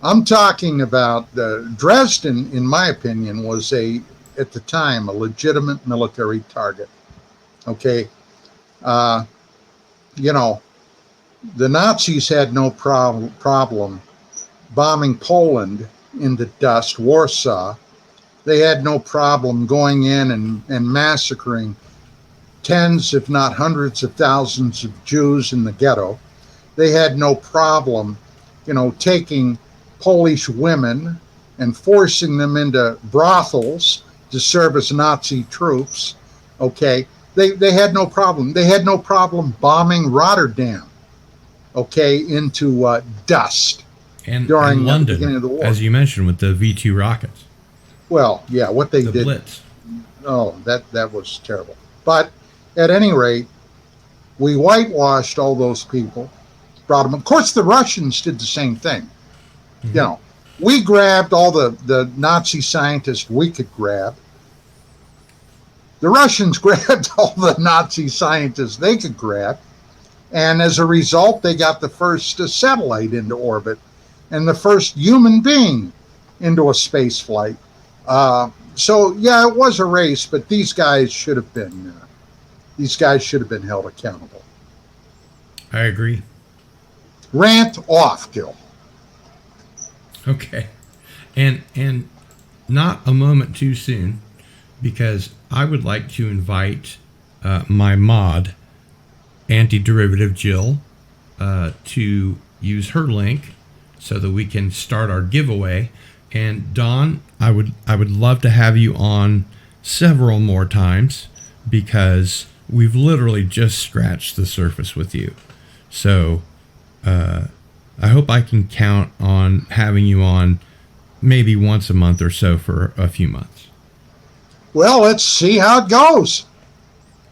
I'm talking about Dresden. In my opinion, was at the time a legitimate military target. Okay. The Nazis had no problem bombing Poland into dust, Warsaw. They had no problem going in and massacring tens, if not hundreds of thousands of Jews in the ghetto. They had no problem, taking Polish women and forcing them into brothels to serve as Nazi troops. Okay. They had no problem. They had no problem bombing Rotterdam, into dust during London, the beginning of the war. As you mentioned, with the V-2 rockets. Well, yeah, what they did. Blitz. Oh, that was terrible. But at any rate, we whitewashed all those people, brought them. Of course, the Russians did the same thing. Mm-hmm. You know, we grabbed all the Nazi scientists we could grab. The Russians grabbed all the Nazi scientists they could grab. And as a result, they got the first satellite into orbit and the first human being into a space flight. So yeah, it was a race, but these guys should have been held accountable. I agree. Rant off, Gil. Okay. And not a moment too soon, because I would like to invite my mod, Antiderivative Jill, to use her link so that we can start our giveaway. And Dawn, I would love to have you on several more times, because we've literally just scratched the surface with you. So I hope I can count on having you on maybe once a month or so for a few months. Well, let's see how it goes.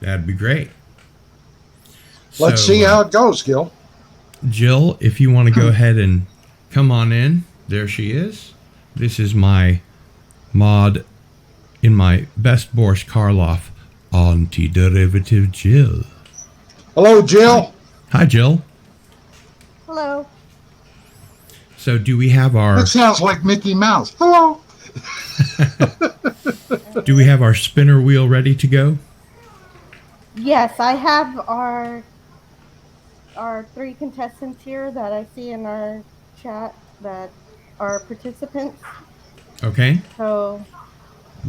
That'd be great. Let's see how it goes, Gil. Jill, if you want to go ahead and come on in. There she is. This is my mod in my best Boris Karloff, Antiderivative Jill. Hello, Jill. Hi, Jill. Hello. So do we have our... That sounds like Mickey Mouse. Hello. Do we have our spinner wheel ready to go? Yes, I have our 3 contestants here that I see in our chat that are participants. Okay. So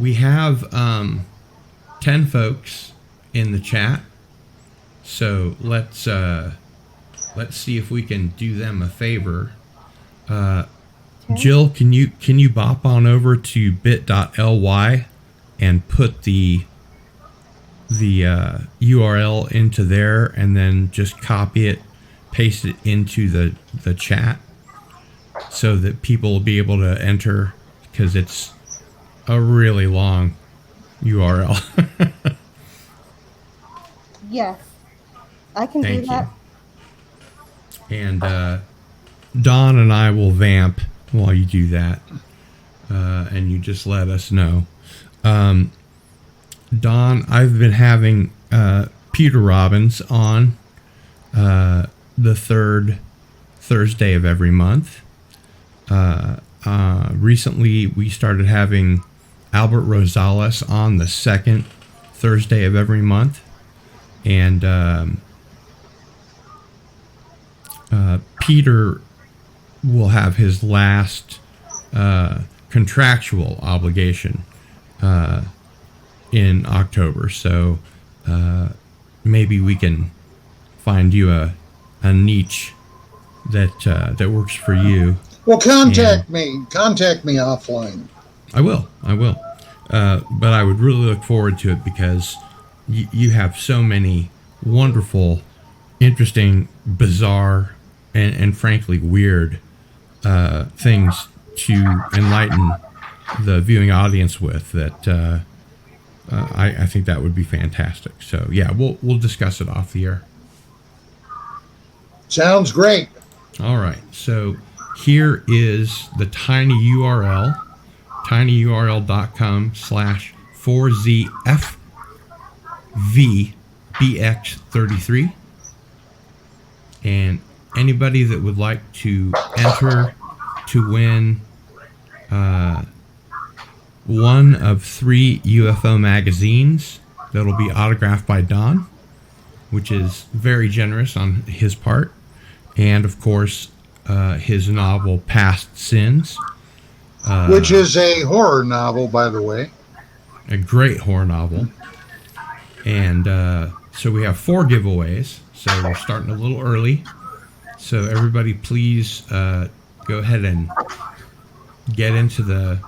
we have 10 folks in the chat. So let's see if we can do them a favor. Jill, can you bop on over to bit.ly and put the URL into there, and then just copy it, paste it into the chat so that people will be able to enter, because it's a really long URL. yes, I can do that. And Dawn and I will vamp while you do that, and you just let us know. Dawn, I've been having Peter Robbins on the third Thursday of every month. Recently, we started having Albert Rosales on the second Thursday of every month. And Peter will have his last contractual obligation in October. So maybe we can find you a niche that works for you. Well, contact me offline. I will. But I would really look forward to it, because you have so many wonderful, interesting, bizarre, and frankly weird things to enlighten the viewing audience with that I think that would be fantastic. So yeah, we'll discuss it off the air. Sounds great. All right. So here is the tiny URL, tinyurl.com/4ZFVBX33. And anybody that would like to enter to win one of 3 UFO magazines that'll be autographed by Don, which is very generous on his part, and of course his novel Past Sins, which is a horror novel, by the way. A great horror novel. And so we have 4 giveaways, so we're starting a little early. So everybody please go ahead and get into the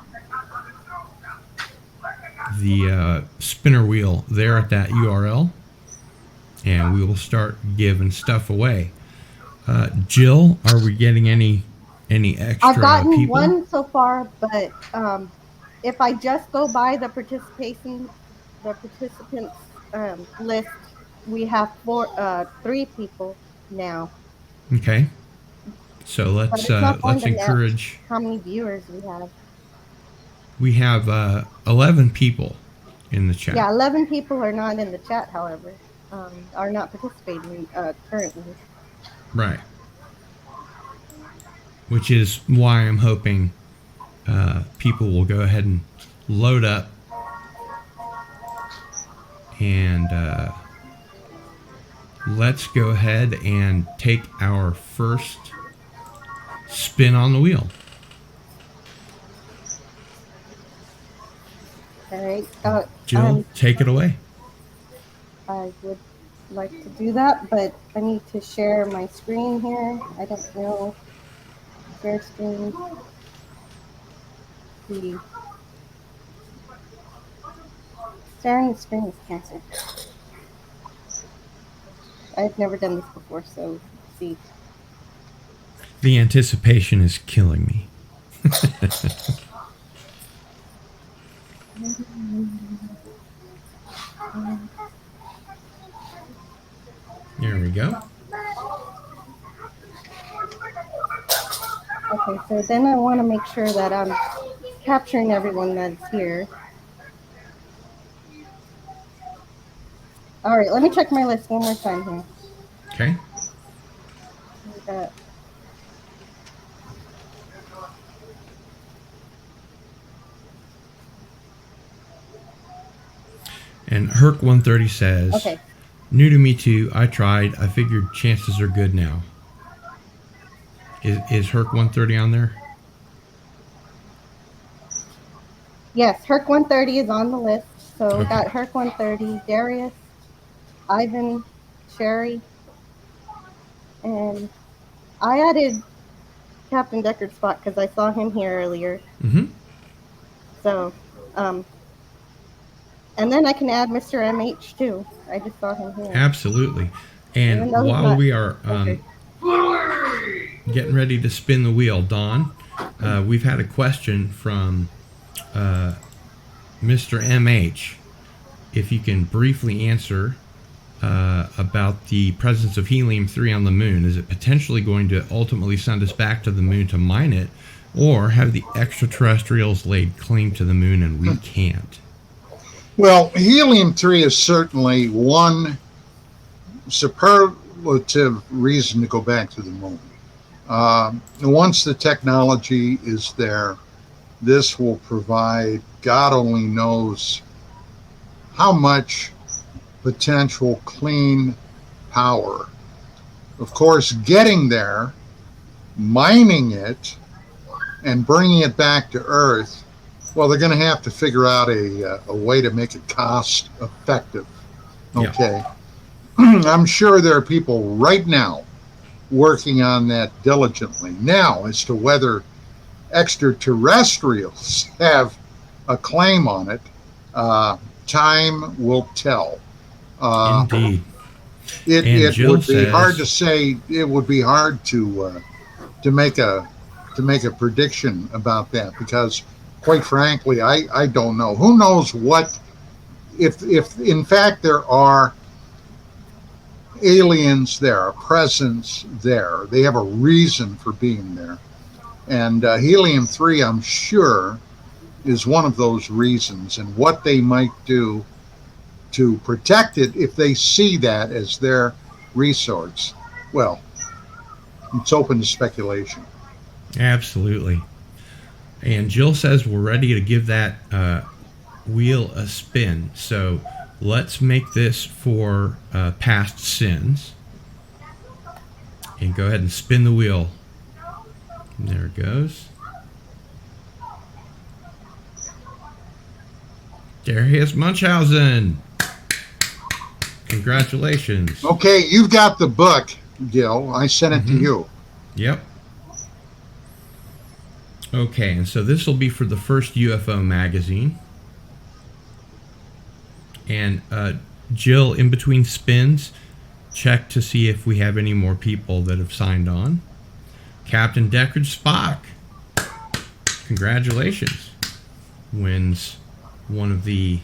spinner wheel there at that URL, and we will start giving stuff away. Jill, are we getting any extra I've gotten people? one so far, but if I just go by the participants list, we have 3 people now. Okay. So But it's not going let's to match encourage. how many viewers we have. We have 11 people in the chat. Yeah, 11 people are not in the chat, however, are not participating currently. Right. Which is why I'm hoping people will go ahead and load up and let's go ahead and take our first spin on the wheel. All right. Jill, take it away. I would like to do that, but I need to share my screen here. I don't know. Share screen. The sharing the screen is cancer. I've never done this before, so let's see. The anticipation is killing me. There we go. Okay, so then I want to make sure that I'm capturing everyone that's here. All right, let me check my list one more time here. Okay. And Herc130 says, okay. New to me too. I tried. I figured chances are good now. Is Herc130 on there? Yes, Herc130 is on the list. So Okay. we got Herc130, Darius, Ivan, Sherry, and I added Captain Deckard's spot because I saw him here earlier. Mm-hmm. So, and then I can add Mr. MH too. I just saw him here. Absolutely. And while we are getting ready to spin the wheel, Dawn, we've had a question from Mr. MH. If you can briefly answer about the presence of helium-3 on the moon. Is it potentially going to ultimately send us back to the moon to mine it, or have the extraterrestrials laid claim to the moon and we can't? Well, helium-3 is certainly one superlative reason to go back to the moon. Once the technology is there, this will provide, God only knows how much potential clean power. Of course, getting there, mining it, and bringing it back to Earth, well, they're going to have to figure out a way to make it cost effective. Okay. Yeah. I'm sure there are people right now working on that diligently. Now, as to whether extraterrestrials have a claim on it, time will tell. Indeed. It would be hard to say. It would be hard to make a prediction about that, because, quite frankly, I don't know. Who knows what if in fact there are aliens there, a presence there. They have a reason for being there, and helium-3, I'm sure, is one of those reasons, and what they might do to protect it if they see that as their resource. Well, it's open to speculation. Absolutely. And Jill says we're ready to give that wheel a spin. So let's make this for past sins. And go ahead and spin the wheel. And there it goes. Darius Munchausen. Congratulations. Okay, you've got the book, Gil. I sent it to you. Yep. Okay, and so this will be for the first UFO magazine. And Jill, in between spins, check to see if we have any more people that have signed on. Captain Deckard Spock, congratulations, wins one of the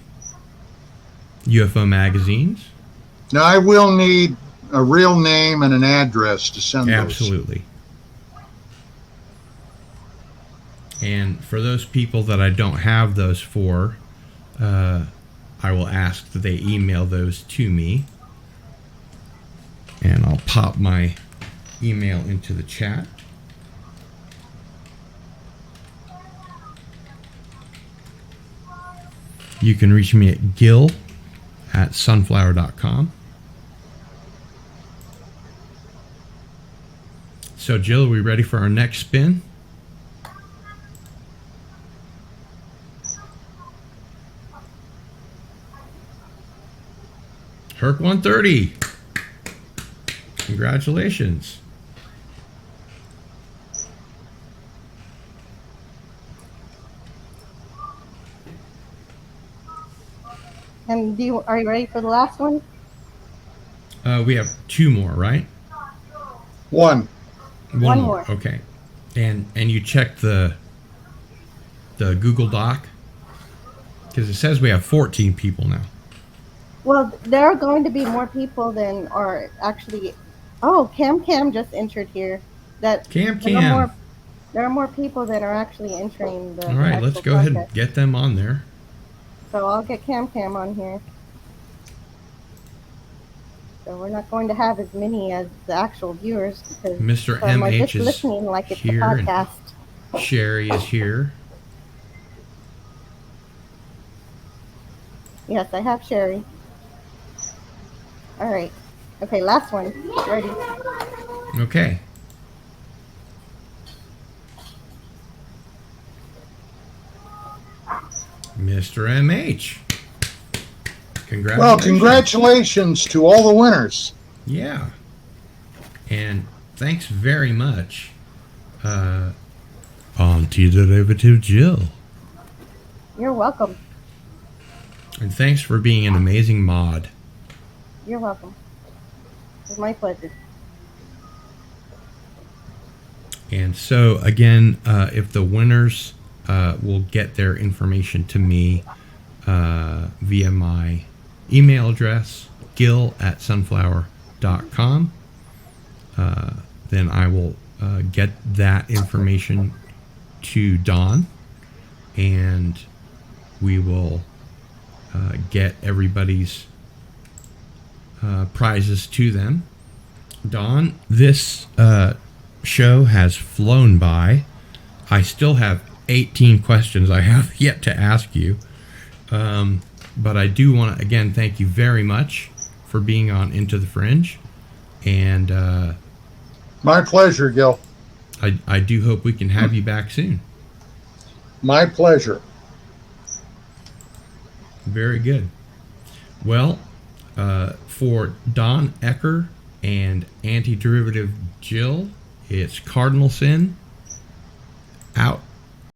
UFO magazines. Now, I will need a real name and an address to send those. Absolutely. And for those people that I don't have those for, I will ask that they email those to me. And I'll pop my email into the chat. You can reach me at gil@sunflower.com. So, Jill, are we ready for our next spin? Herc 130. Congratulations. And are you ready for the last one? We have two more, right? One. One more. Okay. And you checked the Google Doc? Because it says we have 14 people now. Well, there are going to be more people than are actually. Oh, Cam just entered here. Cam. There are more people that are actually entering the. All right, let's go ahead and contest. get them on there. So I'll get Cam on here. So we're not going to have as many as the actual viewers because Mr. some are MH just is listening like it's a here and podcast. Sherry is here. Yes, I have Sherry. All right. Okay, last one. Ready? Okay. Mr. MH. Congratulations. Well, congratulations to all the winners. Yeah. And thanks very much, Anti-Derivative Jill. You're welcome. And thanks for being an amazing mod. You're welcome. It's my pleasure. And so, again, if the winners will get their information to me via my email address, gil@sunflower.com, then I will get that information to Don, and we will get everybody's prizes to them. Don, this show has flown by. I still have 18 questions I have yet to ask you. But I do want to, again, thank you very much for being on Into the Fringe. And My pleasure, Gil. I do hope we can have you back soon. My pleasure. Very good. Well, for Don Ecker and Anti-Derivative Jill, it's Cardinal Sin out.